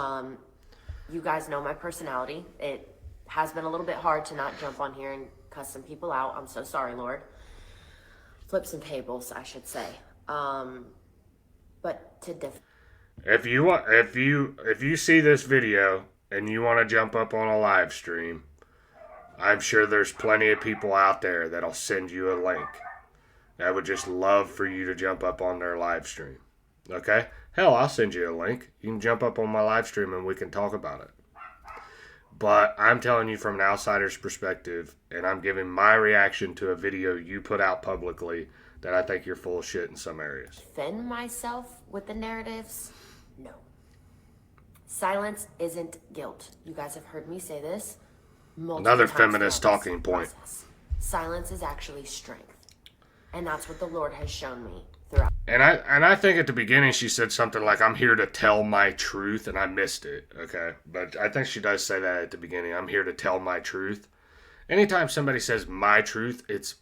Speaker 2: You guys know my personality. It has been a little bit hard to not jump on here and cuss some people out. I'm so sorry, Lord. Flip some tables, I should say. But to
Speaker 1: if you see this video and you want to jump up on a live stream, I'm sure there's plenty of people out there that'll send you a link. I would just love for you to jump up on their live stream. Okay? Hell, I'll send you a link. You can jump up on my live stream and we can talk about it. But I'm telling you from an outsider's perspective, and I'm giving my reaction to a video you put out publicly that I think you're full of shit in some areas.
Speaker 2: Defend myself with the narratives? No. Silence isn't guilt. You guys have heard me say this multiple
Speaker 1: Another
Speaker 2: times
Speaker 1: feminist
Speaker 2: throughout this
Speaker 1: talking point.
Speaker 2: process. Silence is actually strength. And that's what the Lord has shown me throughout.
Speaker 1: And I think at the beginning she said something like, I'm here to tell my truth, and I missed it, okay? But I think she does say that at the beginning. I'm here to tell my truth. Anytime somebody says my truth, it's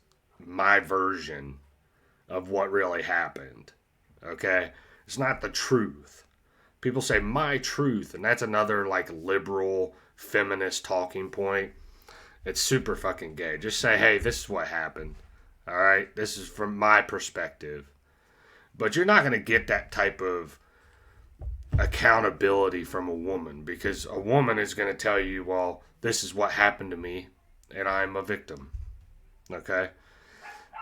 Speaker 1: my version of what really happened, okay? It's not the truth. People say my truth, and that's another like liberal feminist talking point. It's super fucking gay. Just say, hey, this is what happened. All right? This is from my perspective. But you're not going to get that type of accountability from a woman, because a woman is going to tell you, well, this is what happened to me and I'm a victim. Okay?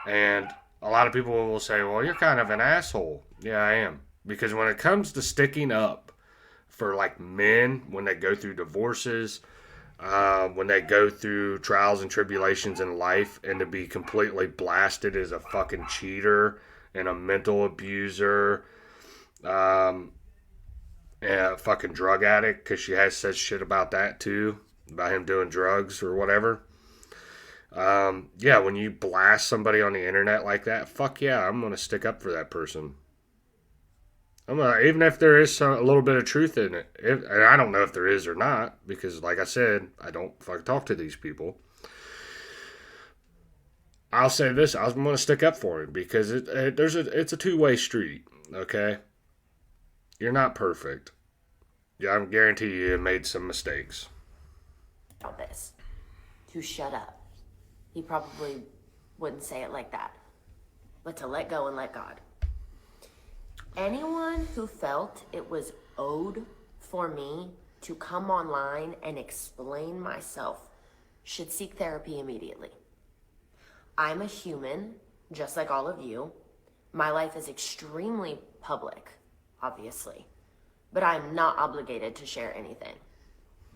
Speaker 1: And a lot of people will say, well, you're kind of an asshole. Yeah, I am. Because when it comes to sticking up for like men, when they go through divorces, when they go through trials and tribulations in life, and to be completely blasted as a fucking cheater and a mental abuser, and a fucking drug addict, because she has said shit about that too, about him doing drugs or whatever. Yeah, when you blast somebody on the internet like that, fuck yeah, I'm gonna stick up for that person. Even if there is a little bit of truth in it, and I don't know if there is or not, because like I said, I don't fucking talk to these people. I'll say this: I'm going to stick up for him, because it's a two-way street. Okay, you're not perfect. Yeah, I guarantee you made some mistakes.
Speaker 2: This. To shut up. He probably wouldn't say it like that. But to let go and let God. Anyone who felt it was owed for me to come online and explain myself should seek therapy immediately. I'm a human, just like all of you. My life is extremely public, obviously, but I'm not obligated to share anything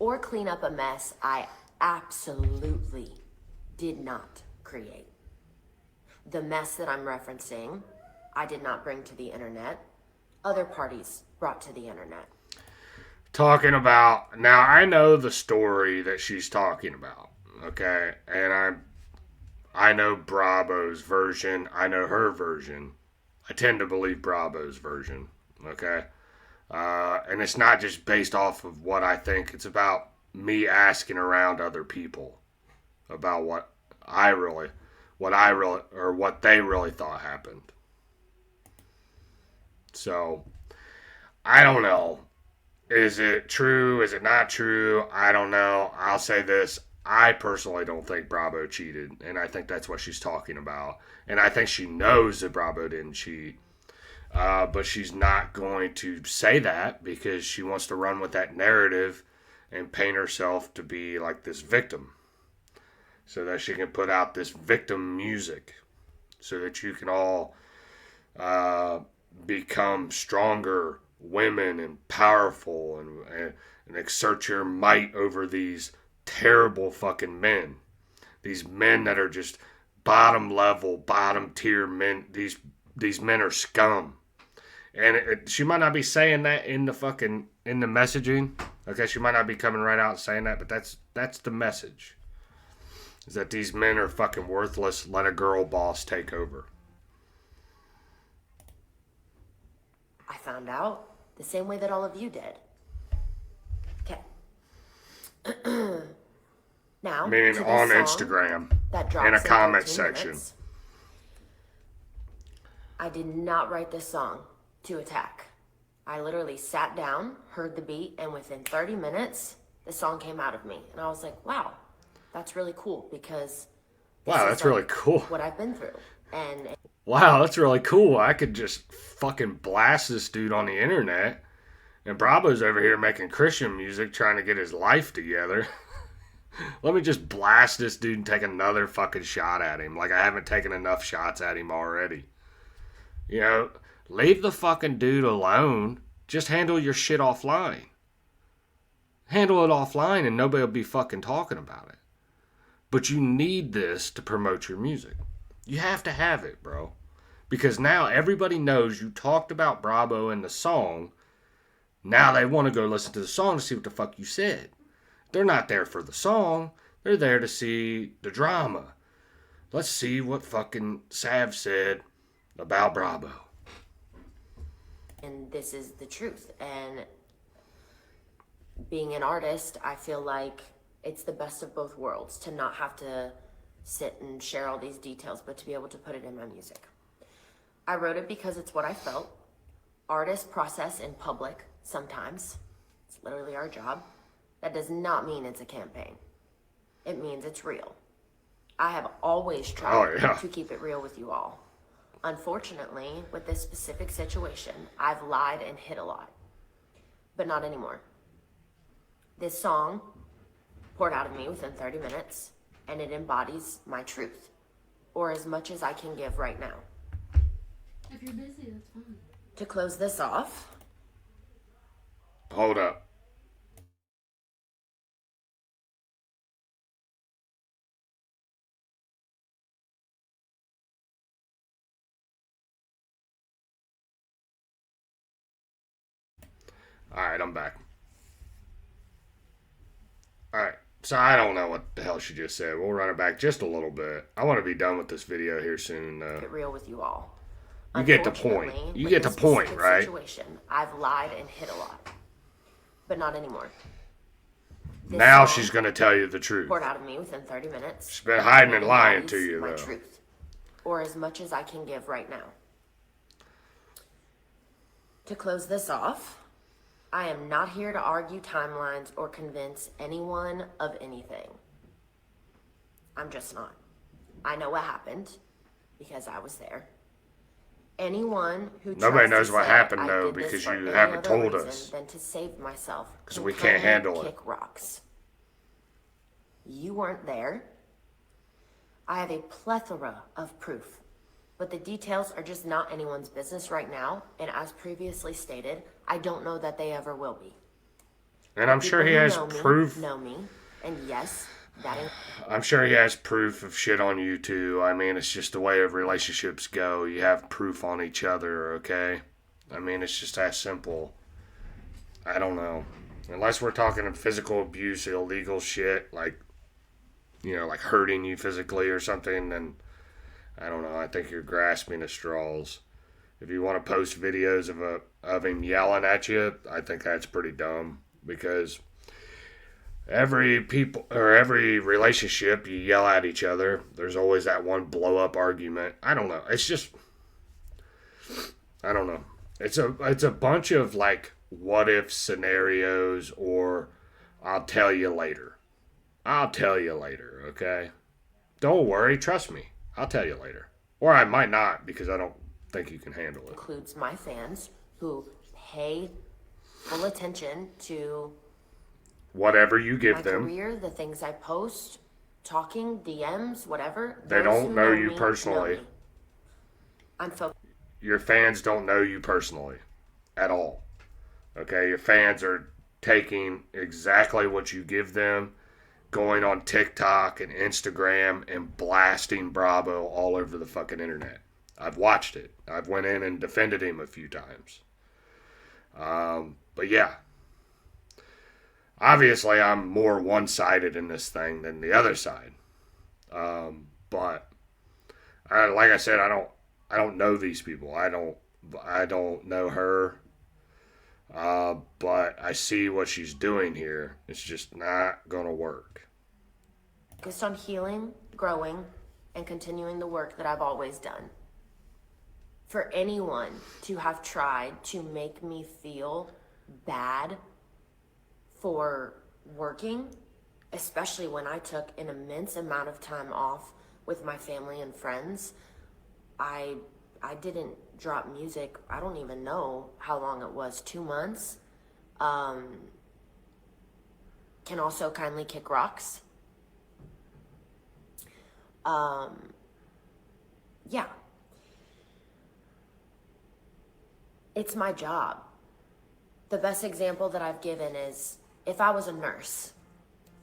Speaker 2: or clean up a mess I absolutely did not create. The mess that I'm referencing, I did not bring to the internet. Other parties brought to the internet.
Speaker 1: Talking about, now I know the story that she's talking about, okay? And I know Bravo's version. I know her version. I tend to believe Bravo's version, okay? And it's not just based off of what I think. It's about me asking around other people about what they really thought happened. So, I don't know. Is it true? Is it not true? I don't know. I'll say this. I personally don't think Bravo cheated, and I think that's what she's talking about. And I think she knows that Bravo didn't cheat, but she's not going to say that because she wants to run with that narrative and paint herself to be like this victim, so that she can put out this victim music, so that you can all become stronger women and powerful, and exert your might over these terrible fucking men. These men that are just bottom level, bottom tier men. These men are scum. And she might not be saying that in the messaging. Okay, she might not be coming right out and saying that, but that's the message. Is that these men are fucking worthless. Let a girl boss take over.
Speaker 2: I found out the same way that all of you did. Okay. Now,
Speaker 1: meaning
Speaker 2: to
Speaker 1: on
Speaker 2: this song
Speaker 1: Instagram
Speaker 2: that drops
Speaker 1: in a comment
Speaker 2: 13
Speaker 1: section.
Speaker 2: minutes, I did not write this song to attack. I literally sat down, heard the beat, and within 30 minutes, the song came out of me. And I was like, wow, that's really cool, because
Speaker 1: wow, that's really cool.
Speaker 2: What I've been through. And
Speaker 1: wow, that's really cool. I could just fucking blast this dude on the internet, and Bravo's over here making Christian music, trying to get his life together. Let me just blast this dude and take another fucking shot at him, like I haven't taken enough shots at him already. You know, leave the fucking dude alone. Just handle your shit offline. Handle it offline and nobody will be fucking talking about it. But you need this to promote your music. You have to have it, bro. Because now everybody knows you talked about Bravo in the song. Now they want to go listen to the song to see what the fuck you said. They're not there for the song. They're there to see the drama. Let's see what fucking Sav said about Bravo.
Speaker 2: And this is the truth. And being an artist, I feel like it's the best of both worlds to not have to sit and share all these details, but to be able to put it in my music. I wrote it because it's what I felt. Artists process in public sometimes. It's literally our job. That does not mean it's a campaign. It means it's real. I have always tried to keep it real with you all. Unfortunately, with this specific situation, I've lied and hid a lot, but not anymore. This song poured out of me within 30 minutes, and it embodies my truth, or as much as I can give right now.
Speaker 3: If you're busy, that's fine.
Speaker 2: To close this off.
Speaker 1: Hold up. Alright, I'm back. Alright, so I don't know what the hell she just said. We'll run it back just a little bit. I want to be done with this video here soon.
Speaker 2: Get real with you all.
Speaker 1: You get the point. You get the point, right?
Speaker 2: Situation, I've lied and hid a lot, but not anymore. This
Speaker 1: now
Speaker 2: song
Speaker 1: she's going to tell you the truth.
Speaker 2: poured out of me within 30 minutes.
Speaker 1: She's been hiding and lying
Speaker 2: embodies
Speaker 1: to you,
Speaker 2: my
Speaker 1: though.
Speaker 2: truth, or as much as I can give right now. To close this off, I am not here to argue timelines or convince anyone of anything. I'm just not. I know what happened because I was there. Anyone who
Speaker 1: Nobody
Speaker 2: tries
Speaker 1: knows
Speaker 2: to
Speaker 1: what
Speaker 2: say
Speaker 1: happened,
Speaker 2: I
Speaker 1: though,
Speaker 2: did this
Speaker 1: because
Speaker 2: for
Speaker 1: you
Speaker 2: any
Speaker 1: haven't
Speaker 2: other
Speaker 1: told
Speaker 2: reason
Speaker 1: us.
Speaker 2: than to save myself,
Speaker 1: 'Cause we
Speaker 2: can
Speaker 1: can't
Speaker 2: kindly
Speaker 1: handle it.
Speaker 2: kick rocks. You weren't there. I have a plethora of proof, but the details are just not anyone's business right now. And as previously stated, I don't know that they ever will be.
Speaker 1: And I'm sure he
Speaker 2: People who
Speaker 1: has
Speaker 2: know me
Speaker 1: proof.
Speaker 2: know me, and yes, that is.
Speaker 1: I'm sure he has proof of shit on you, too. I mean, it's just the way of relationships go. You have proof on each other, okay? I mean, it's just that simple. I don't know. Unless we're talking physical abuse, illegal shit, like, you know, like hurting you physically or something, then I don't know. I think you're grasping at straws. If you want to post videos of him yelling at you, I think that's pretty dumb, because every relationship, you yell at each other. There's always that one blow up argument. I don't know. It's just, I don't know. It's a bunch of like what if scenarios, or I'll tell you later. I'll tell you later, okay? Don't worry, trust me. I'll tell you later. Or I might not, because I don't think you can handle it.
Speaker 2: Includes my fans who pay full attention to
Speaker 1: Whatever you give
Speaker 2: my
Speaker 1: them.
Speaker 2: career, the things I post, talking, DMs, whatever.
Speaker 1: They
Speaker 2: Those
Speaker 1: don't
Speaker 2: who
Speaker 1: know you
Speaker 2: me,
Speaker 1: personally.
Speaker 2: know me. I'm focused.
Speaker 1: Your fans don't know you personally at all. Okay? Your fans are taking exactly what you give them, going on TikTok and Instagram and blasting Bravo all over the fucking internet. I've watched it. I've went in and defended him a few times. But yeah. Obviously, I'm more one-sided in this thing than the other side. But like I said, I don't know these people. I don't know her. But I see what she's doing here. It's just not gonna work.
Speaker 2: Focused on healing, growing, and continuing the work that I've always done. For anyone to have tried to make me feel bad for working, especially when I took an immense amount of time off with my family and friends, I didn't drop music. I don't even know how long it was, 2 months. Can also kindly kick rocks. Yeah. It's my job. The best example that I've given is if I was a nurse,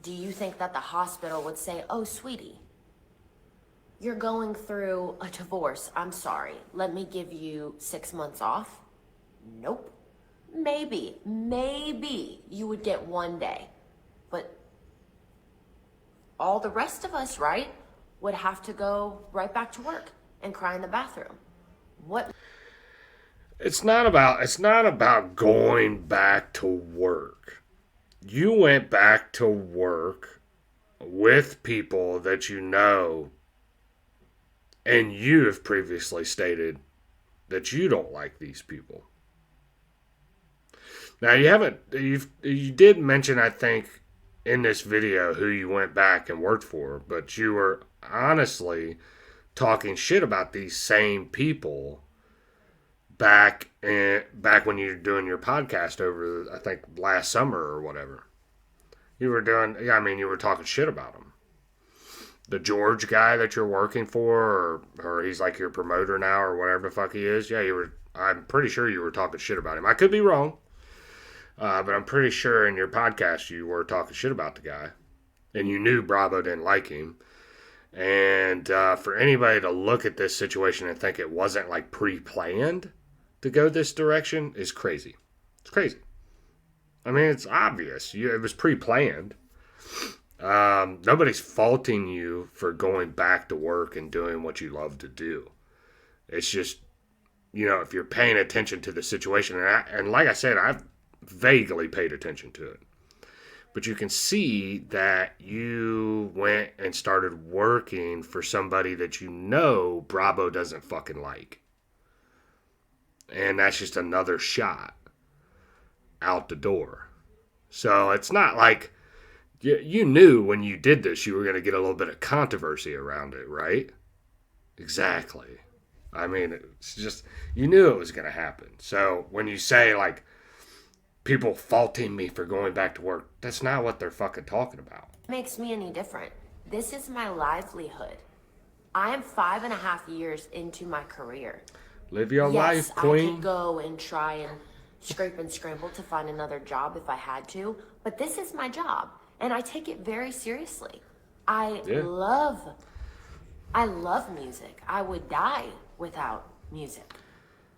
Speaker 2: do you think that the hospital would say, oh, sweetie, you're going through a divorce. I'm sorry. Let me give you 6 months off? Nope. Maybe you would get 1 day. But all the rest of us, right, would have to go right back to work and cry in the bathroom. What?
Speaker 1: It's not about going back to work. You went back to work with people that you know, and you have previously stated that you don't like these people. Now you did mention, I think, in this video who you went back and worked for, but you were honestly talking shit about these same people back when you were doing your podcast over, I think, last summer or whatever. You were talking shit about them. The George guy that you're working for, or he's like your promoter now, or whatever the fuck he is. Yeah, I'm pretty sure you were talking shit about him. I could be wrong, but I'm pretty sure in your podcast you were talking shit about the guy, and you knew Bravo didn't like him. And for anybody to look at this situation and think it wasn't like pre-planned to go this direction is crazy. It's crazy. I mean, it's obvious. It was pre-planned. Nobody's faulting you for going back to work and doing what you love to do. It's just, if you're paying attention to the situation, and like I said, I've vaguely paid attention to it. But you can see that you went and started working for somebody that you know Bravo doesn't fucking like. And that's just another shot out the door. So it's not like you knew when you did this you were going to get a little bit of controversy around it, right? Exactly. I mean, it's just, you knew it was going to happen. So when you say, like, people faulting me for going back to work, that's not what they're fucking talking about.
Speaker 2: Makes me any different? This is my livelihood. I am 5.5 years into my career.
Speaker 1: Live your life, queen.
Speaker 2: I could go and try and scrape and scramble to find another job if I had to, but this is my job, and I take it very seriously. I love music. I would die without music.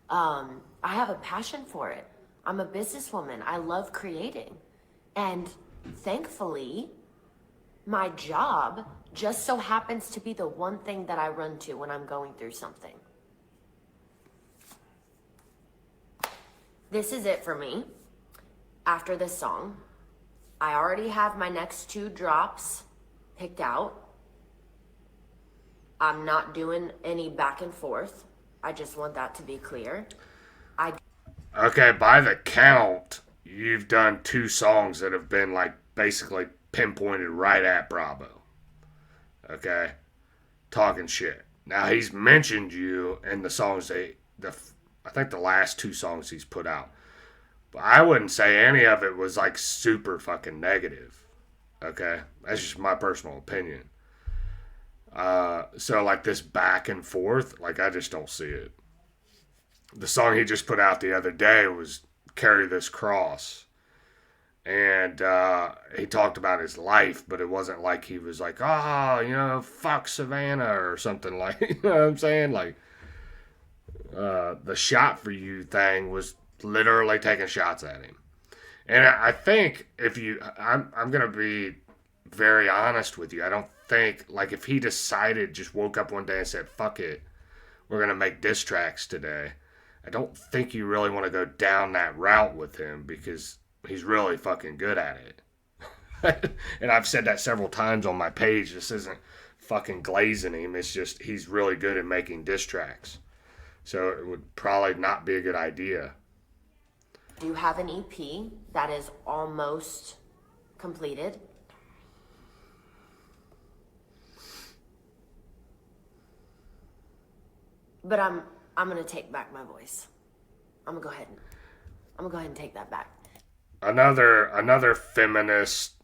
Speaker 2: I have a passion for it. I'm a businesswoman. I love creating. And thankfully, my job just so happens to be the one thing that I run to when I'm going through something. This is it for me. After this song, I already have my next 2 drops picked out. I'm not doing any back and forth. I just want that to be clear.
Speaker 1: Okay, by the count, you've done 2 songs that have been, like, basically pinpointed right at Bravo. Okay? Talking shit. Now, he's mentioned you in the songs I think the last 2 songs he's put out. But I wouldn't say any of it was, like, super fucking negative. Okay? That's just my personal opinion. So, like, this back and forth, like, I just don't see it. The song he just put out the other day was Carry This Cross. And he talked about his life, but it wasn't like he was like, fuck Savannah or something like, you know what I'm saying? Like, the shot for you thing was literally taking shots at him. And I think I'm going to be very honest with you. I don't think, like, if he decided, just woke up one day and said, fuck it, we're going to make diss tracks today, I don't think you really want to go down that route with him because he's really fucking good at it. And I've said that several times on my page. This isn't fucking glazing him. It's just he's really good at making diss tracks. So it would probably not be a good idea.
Speaker 2: Do you have an EP that is almost completed? But I'm gonna take back my voice. I'm gonna go ahead and take that back.
Speaker 1: Another feminist.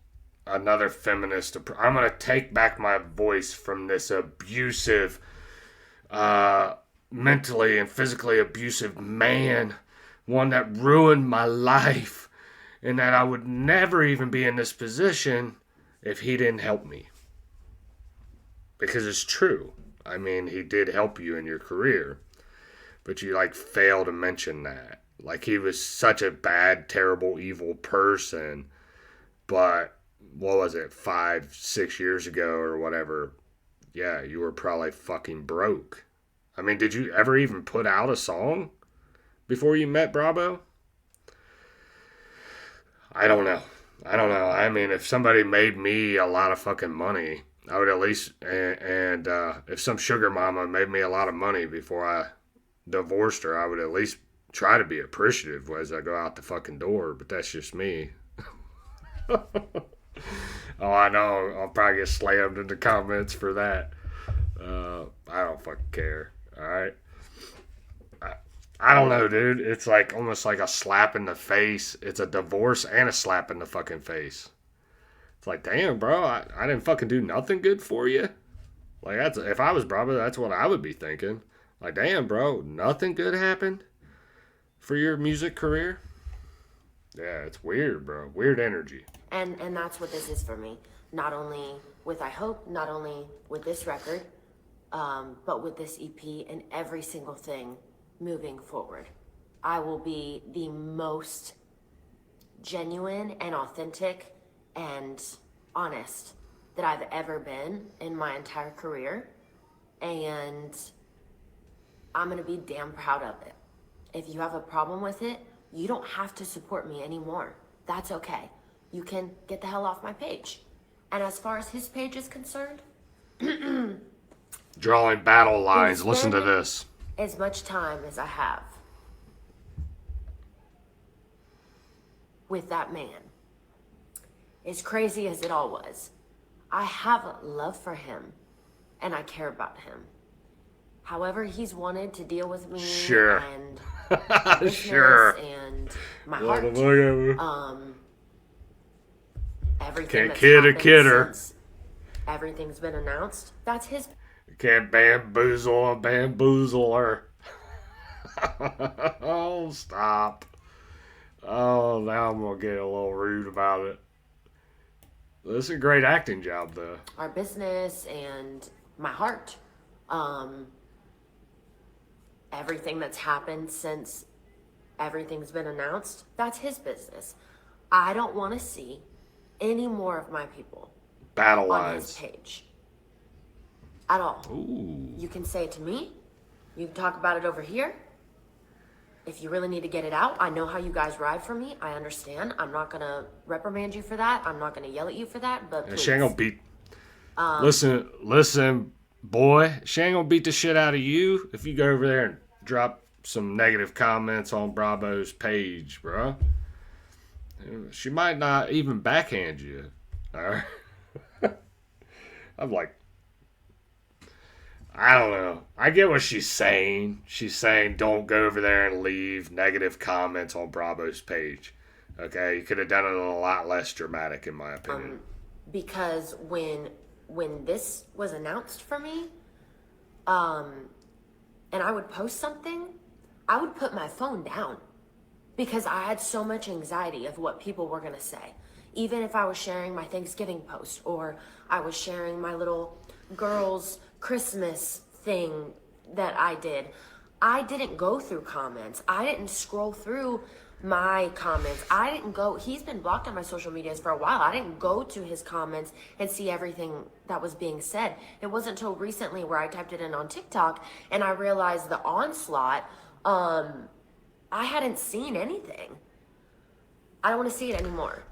Speaker 1: I'm gonna take back my voice from this abusive, mentally and physically abusive man, one that ruined my life and that I would never even be in this position if he didn't help me. Because it's true. I mean, he did help you in your career, but you like fail to mention that. Like he was such a bad, terrible, evil person, but what was it, 5, 6 years ago or whatever? Yeah, you were probably fucking broke. I mean, did you ever even put out a song before you met Bravo? I don't know. I don't know. I mean, if somebody made me a lot of fucking money, I would at least, and if some sugar mama made me a lot of money before I divorced her, I would at least try to be appreciative as I go out the fucking door, but that's just me. Oh, I know. I'll probably get slammed in the comments for that. I don't fucking care. All right. I don't know, dude. It's like almost like a slap in the face. It's a divorce and a slap in the fucking face. It's like, damn, bro, I didn't fucking do nothing good for you. Like that's if I was Bravo, that's what I would be thinking. Like, damn, bro, nothing good happened for your music career. Yeah, it's weird, bro. Weird energy.
Speaker 2: And that's what this is for me. Not only with I Hope, not only with this record, but with this EP and every single thing moving forward. I will be the most genuine and authentic and honest that I've ever been in my entire career. And I'm gonna be damn proud of it. If you have a problem with it, you don't have to support me anymore. That's okay. You can get the hell off my page. And as far as his page is concerned,
Speaker 1: Drawing battle lines. Listen to this.
Speaker 2: as much time as I have with that man, as crazy as it all was, I have love for him and I care about him. However, he's wanted to deal with me
Speaker 1: Sure.
Speaker 2: and business
Speaker 1: Sure.
Speaker 2: and my heart. Everything
Speaker 1: Can't
Speaker 2: that's
Speaker 1: kid a
Speaker 2: happened
Speaker 1: kidder.
Speaker 2: since everything's been announced, that's his.
Speaker 1: Can't bamboozle a bamboozler. Oh, stop. Oh, now I'm going to get a little rude about it. This is a great acting job, though.
Speaker 2: Our business and my heart. Everything that's happened since everything's been announced, that's his business. I don't want to see any more of my people
Speaker 1: Battle
Speaker 2: on his
Speaker 1: lines.
Speaker 2: page at all.
Speaker 1: Ooh.
Speaker 2: You can say it to me. You can talk about it over here. If you really need to get it out, I know how you guys ride for me. I understand. I'm not going to reprimand you for that. I'm not going to yell at you for that. But
Speaker 1: And
Speaker 2: please.
Speaker 1: she ain't gonna beat. Listen, boy. She ain't gonna beat the shit out of you if you go over there and drop some negative comments on Bravo's page, bro. She might not even backhand you. All right. I'm like, I don't know. I get what she's saying. She's saying don't go over there and leave negative comments on Bravo's page. Okay, you could have done it a lot less dramatic, in my opinion.
Speaker 2: Because when this was announced for me, and I would post something, I would put my phone down because I had so much anxiety of what people were gonna say. Even if I was sharing my Thanksgiving post or I was sharing my little girls' Christmas thing that I didn't go through comments. I didn't scroll through my comments. I didn't go, he's been blocked on my social medias for a while. I didn't go to his comments and see everything that was being said. It wasn't until recently where I typed it in on TikTok and I realized the onslaught. I hadn't seen anything. I don't want to see it anymore.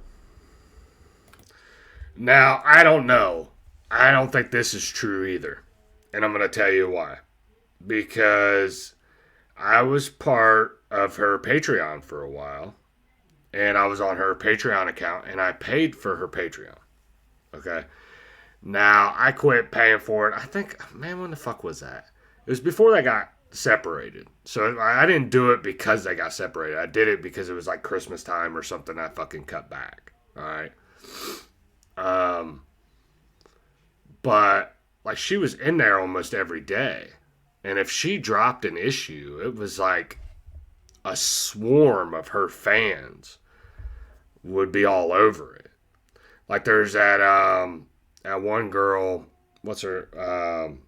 Speaker 1: Now, I don't know. I don't think this is true either. And I'm going to tell you why. Because I was part of her Patreon for a while. And I was on her Patreon account. And I paid for her Patreon. Okay? Now, I quit paying for it. I think, man, when the fuck was that? It was before they got separated. So I didn't do it because they got separated. I did it because it was like Christmas time or something. I fucking cut back. Alright? But like she was in there almost every day. And if she dropped an issue, it was like a swarm of her fans would be all over it. Like there's that one girl, what's her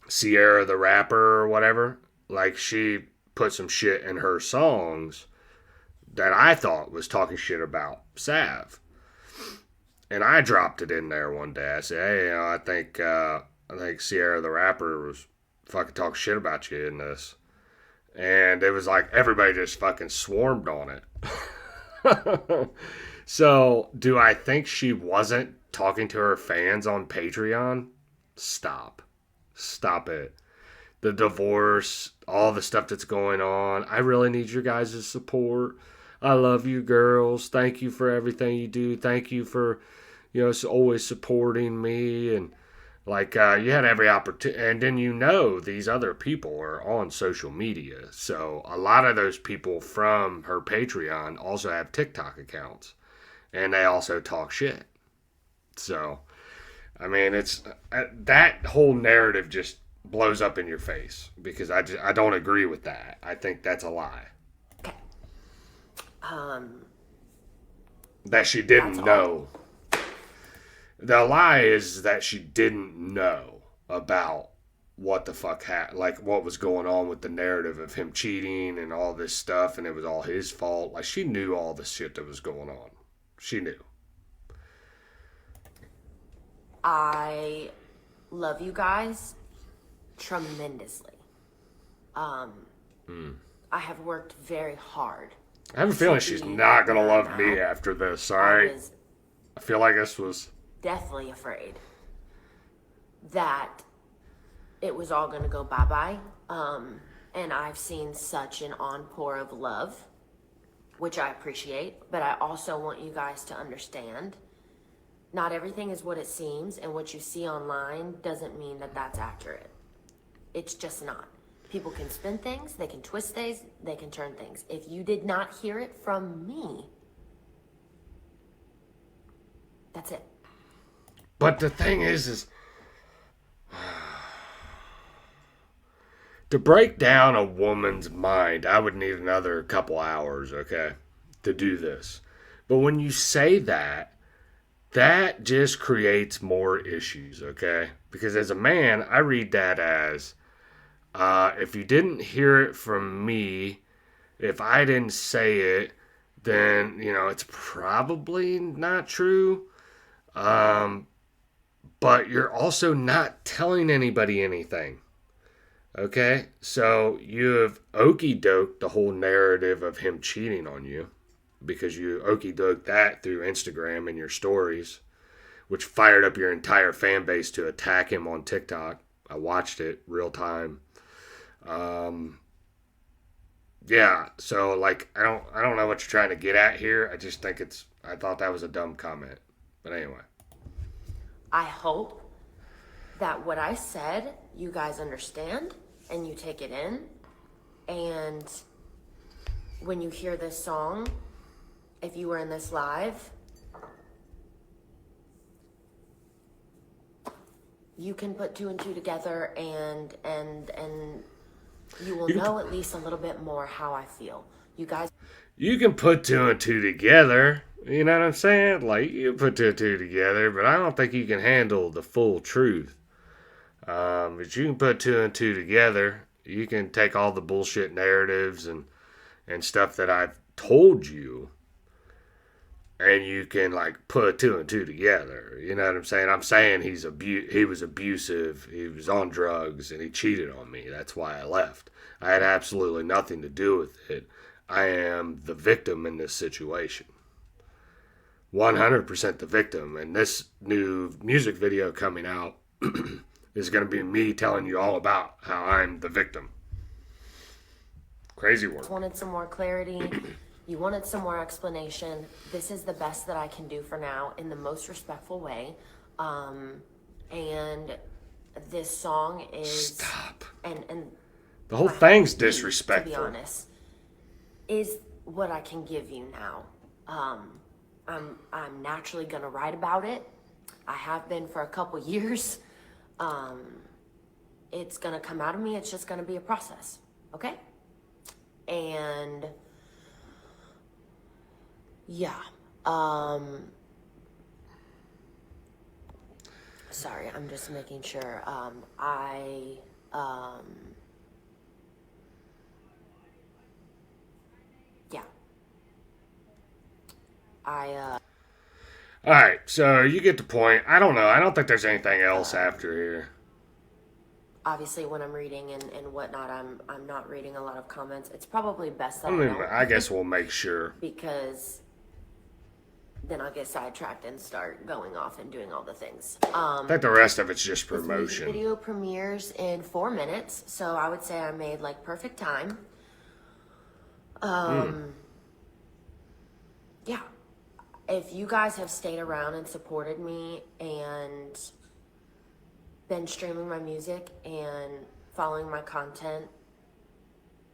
Speaker 1: Sierra the rapper or whatever. Like she put some shit in her songs that I thought was talking shit about Sav. And I dropped it in there one day. I said, "Hey, I think Sierra the rapper was fucking talking shit about you in this." And it was like everybody just fucking swarmed on it. So, do I think she wasn't talking to her fans on Patreon? Stop. Stop it. The divorce, all the stuff that's going on. I really need your guys' support. I love you girls. Thank you for everything you do. Thank you for, always supporting me. And like, you had every opportunity. And then these other people are on social media. So a lot of those people from her Patreon also have TikTok accounts. And they also talk shit. So, I mean, it's that whole narrative just blows up in your face because I don't agree with that. I think that's a lie.
Speaker 2: Okay.
Speaker 1: That she didn't know. The lie is that she didn't know about what the fuck like what was going on with the narrative of him cheating and all this stuff, and it was all his fault. Like she knew all the shit that was going on. She knew.
Speaker 2: I love you guys tremendously. I have worked very hard.
Speaker 1: I have a feeling she's not gonna love me after this. All right. I feel like this was
Speaker 2: deathly afraid that it was all gonna go bye-bye. And I've seen such an onpour of love, which I appreciate, but I also want you guys to understand not everything is what it seems, and what you see online doesn't mean that that's accurate. It's just not. People can spin things, they can twist things, they can turn things. If you did not hear it from me, that's it.
Speaker 1: But the thing is to break down a woman's mind, I would need another couple hours, okay, to do this. But when you say that just creates more issues, okay? Because as a man, I read that as if you didn't hear it from me, if I didn't say it, then, it's probably not true. But you're also not telling anybody anything. Okay? So you have okey doked the whole narrative of him cheating on you because you okey doked that through Instagram and your stories, which fired up your entire fan base to attack him on TikTok. I watched it real time. Yeah, so like I don't know what you're trying to get at here. I just think I thought that was a dumb comment. But anyway.
Speaker 2: I hope that what I said, you guys understand and you take it in. And when you hear this song, if you were in this live, you can put two and two together and you will know at least a little bit more how I feel. You
Speaker 1: can put two and two together. You know what I'm saying? Like, you put two and two together, but I don't think you can handle the full truth. But you can put two and two together. You can take all the bullshit narratives and stuff that I've told you, and you can, like, put two and two together. You know what I'm saying? I'm saying he was abusive, he was on drugs, and he cheated on me. That's why I left. I had absolutely nothing to do with it. I am the victim in this situation. 100% the victim. And this new music video coming out is going to be me telling you all about how I'm the victim. Crazy work.
Speaker 2: Wanted some more clarity. You wanted some more explanation. This is the best that I can do for now in the most respectful way. And this song is...
Speaker 1: Stop.
Speaker 2: And
Speaker 1: the whole thing's disrespectful.
Speaker 2: To be honest, is what I can give you now. I'm naturally gonna write about it. I have been for a couple years. It's gonna come out of me. It's just gonna be a process, okay? And yeah, Um, sorry, I'm just making sure. Um, yeah, I,
Speaker 1: All right, so you get the point. I don't know. I don't think there's anything else
Speaker 2: um,
Speaker 1: after here.
Speaker 2: obviously when I'm reading and whatnot, I'm not reading a lot of comments. It's probably best
Speaker 1: I
Speaker 2: that I
Speaker 1: mean,
Speaker 2: don't
Speaker 1: I guess we'll make sure.
Speaker 2: because then I'll get sidetracked and start going off and doing all the things.
Speaker 1: I think the rest of it's just
Speaker 2: This music
Speaker 1: promotion.
Speaker 2: video premieres in 4 minutes, so I would say I made like perfect time. Yeah. If you guys have stayed around and supported me and been streaming my music and following my content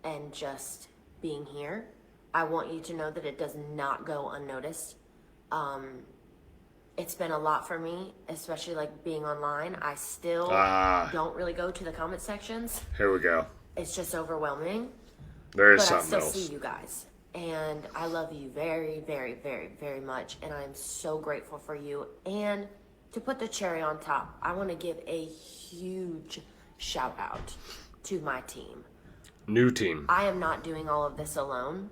Speaker 2: and just being here, I want you to know that it does not go unnoticed. It's been a lot for me, especially like being online. I still don't really go to the comment sections.
Speaker 1: Here we go.
Speaker 2: It's just overwhelming.
Speaker 1: There is
Speaker 2: But I
Speaker 1: something
Speaker 2: still
Speaker 1: else.
Speaker 2: see you guys. And I love you very, very, very, very much. And I'm so grateful for you. And to put the cherry on top, I want to give a huge shout out to my team.
Speaker 1: New team.
Speaker 2: I am not doing all of this alone.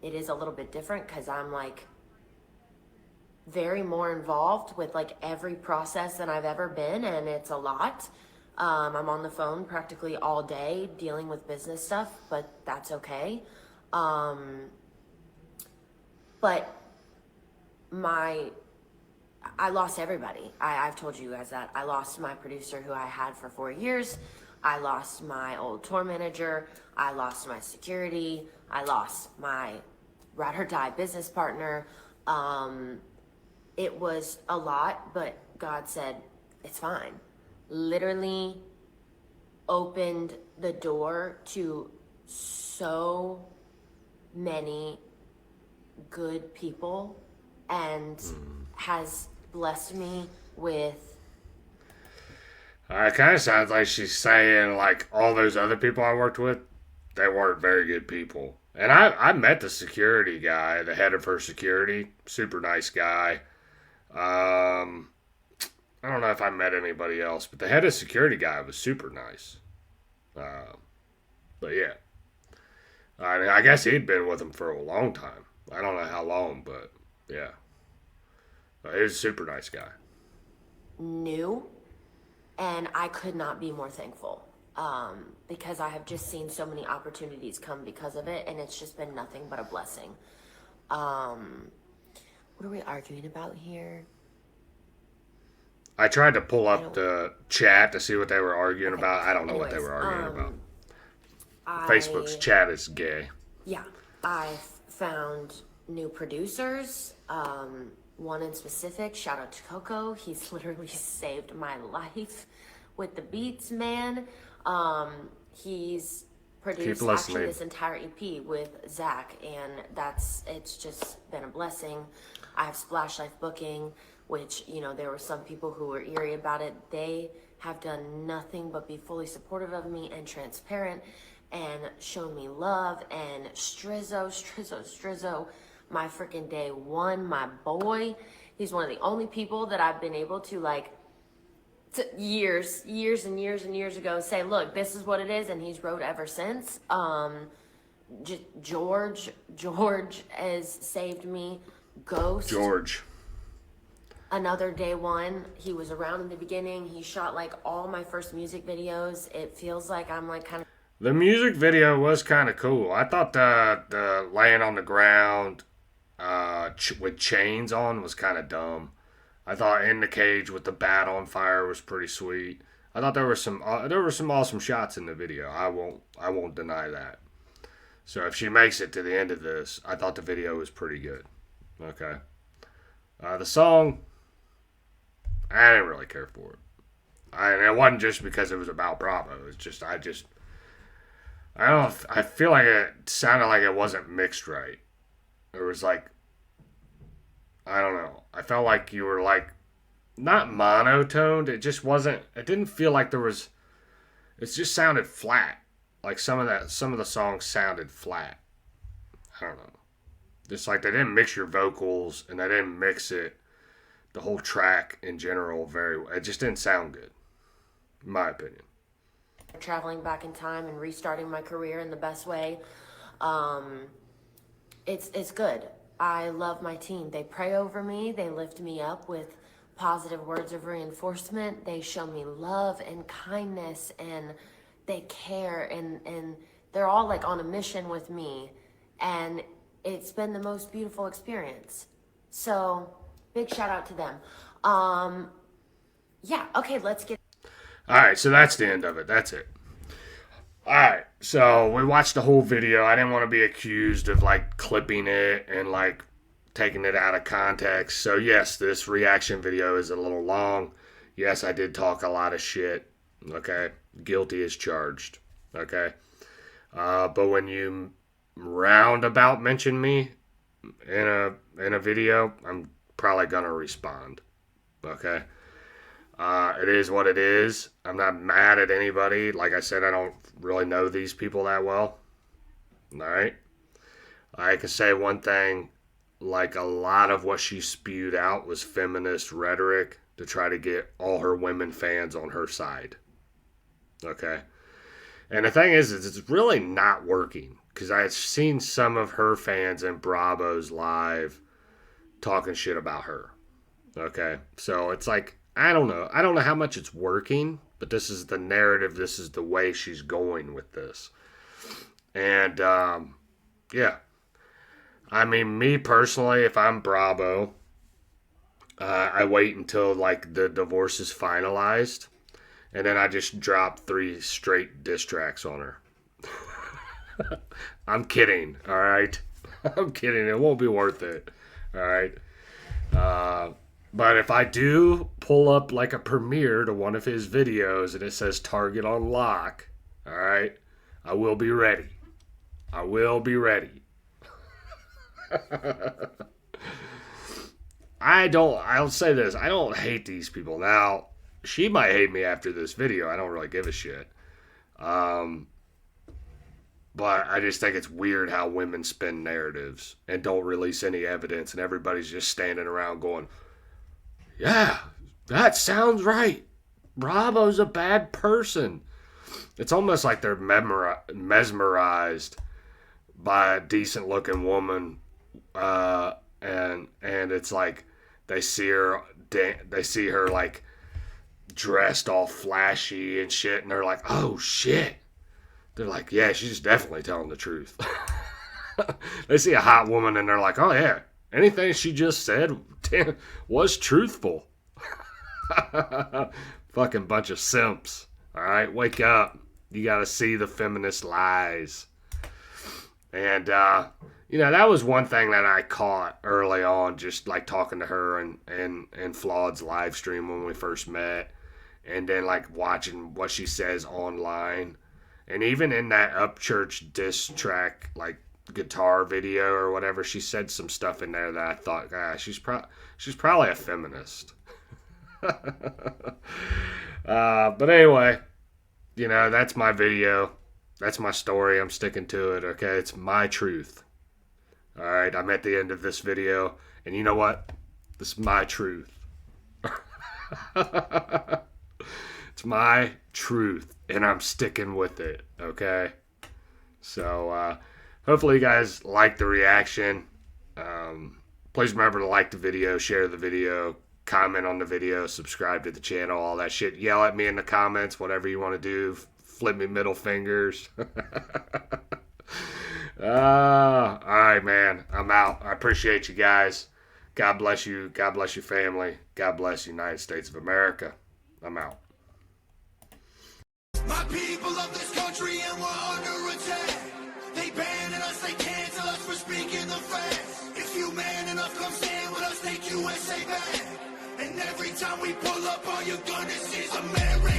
Speaker 2: It is a little bit different because I'm like very more involved with like every process than I've ever been, and it's a lot. I'm on the phone practically all day dealing with business stuff, but that's okay. But I lost everybody. I've told you guys that. I lost my producer who I had for 4 years. I lost my old tour manager. I lost my security. I lost my ride or die business partner. It was a lot, but God said, it's fine. Literally opened the door to so many good people and has blessed me with.
Speaker 1: It kind of sounds like she's saying, like, all those other people I worked with, they weren't very good people. And I met the security guy, the head of her security, super nice guy. Um, I don't know if I met anybody else, but the head of security guy was super nice. But yeah, I mean, I guess he'd been with him for a long time. I don't know how long, but yeah, he was a super nice guy.
Speaker 2: New, and I could not be more thankful, because I have just seen so many opportunities come because of it, and it's just been nothing but a blessing. What are we arguing about here?
Speaker 1: I tried to pull
Speaker 2: I
Speaker 1: up
Speaker 2: don't.
Speaker 1: the chat to see what they were arguing
Speaker 2: Okay.
Speaker 1: about. I don't know what they
Speaker 2: Anyways,
Speaker 1: were arguing about. Facebook's
Speaker 2: I
Speaker 1: chat is gay.
Speaker 2: yeah, I found new producers. One in specific, shout out to Coco. He's literally saved my life with the beats, man. He's
Speaker 1: Keep
Speaker 2: produced actually
Speaker 1: listening.
Speaker 2: this entire EP with Zach, and it's just been a blessing. I have Splash Life Booking, which, there were some people who were eerie about it. They have done nothing but be fully supportive of me and transparent and shown me love. And Strizzo, my freaking day one, my boy. He's one of the only people that I've been able to, like, years and years ago, say, look, this is what it is, and he's wrote ever since. George has saved me. Ghost,
Speaker 1: George.
Speaker 2: another day one. He was around in the beginning. He shot like all my first music videos. It feels like I'm like kind of.
Speaker 1: The music video was kind of cool. I thought the laying on the ground with chains on was kind of dumb. I thought in the cage with the bat on fire was pretty sweet. I thought there were some awesome shots in the video. I won't deny that. So if she makes it to the end of this, I thought the video was pretty good. Okay. The song, I didn't really care for it. And it wasn't just because it was about Bravo. It's just I don't. I feel like it sounded like it wasn't mixed right. It was like, I don't know. I felt like you were like not monotoned. It just wasn't. It didn't feel like there was. It just sounded flat. Like some of the songs sounded flat. I don't know. It's like they didn't mix your vocals and they didn't mix it, the whole track in general, very well. It just didn't sound good, in my opinion.
Speaker 2: Traveling back in time and restarting my career in the best way. It's good. I love my team. They pray over me. They lift me up with positive words of reinforcement. They show me love and kindness, and they care, and they're all like on a mission with me, and it's been the most beautiful experience. So big shout out to them. Yeah, okay, let's get.
Speaker 1: All right, so that's the end of it. That's it. All right, so we watched the whole video. I didn't want to be accused of like clipping it and like taking it out of context. So yes, this reaction video is a little long. Yes, I did talk a lot of shit. Okay, guilty as charged. Okay, but when you roundabout mention me in a video, I'm probably gonna respond. Okay. It is what it is. I'm not mad at anybody. Like I said, I don't really know these people that well. Alright? I can say one thing, like a lot of what she spewed out was feminist rhetoric to try to get all her women fans on her side. Okay? And the thing is it's really not working. Because I've seen some of her fans in Bravo's live talking shit about her. Okay? So it's like, I don't know. I don't know how much it's working, but this is the narrative. This is the way she's going with this. And, yeah. I mean, me personally, if I'm Bravo, I wait until, like, the divorce is finalized, and then I just drop 3 straight diss tracks on her. I'm kidding, all right? I'm kidding. It won't be worth it, all right? But if I do pull up like a premiere to one of his videos and it says target on lock, all right, I will be ready. I will be ready. I'll say this, I don't hate these people. Now, she might hate me after this video. I don't really give a shit. But I just think it's weird how women spin narratives and don't release any evidence, and everybody's just standing around going, yeah, that sounds right. Bravo's a bad person. It's almost like they're mesmerized by a decent looking woman, and it's like they see her like dressed all flashy and shit, and they're like, oh shit. They're like, yeah, she's definitely telling the truth. They see a hot woman and they're like, oh yeah, anything she just said was truthful. Fucking bunch of simps. Alright, wake up. You gotta see the feminist lies. And, that was one thing that I caught early on, just like talking to her and Flaud's live stream when we first met. And then like watching what she says online. And even in that Upchurch diss track, like guitar video or whatever, she said some stuff in there that I thought, she's probably a feminist. But anyway, that's my video. That's my story. I'm sticking to it, okay? It's my truth. All right, I'm at the end of this video, and you know what? This is my truth. It's my truth, and I'm sticking with it, okay? So, hopefully you guys like the reaction. Please remember to like the video, share the video, comment on the video, subscribe to the channel, all that shit. Yell at me in the comments, whatever you want to do. Flip me middle fingers. All right, man. I'm out. I appreciate you guys. God bless you. God bless your family. God bless the United States of America. I'm out.
Speaker 4: My people of this country, and we're under attack. They banning us, they cancel us for speaking the facts. If you man enough, come stand with us, take USA back. And every time we pull up, all you're gonna see is America.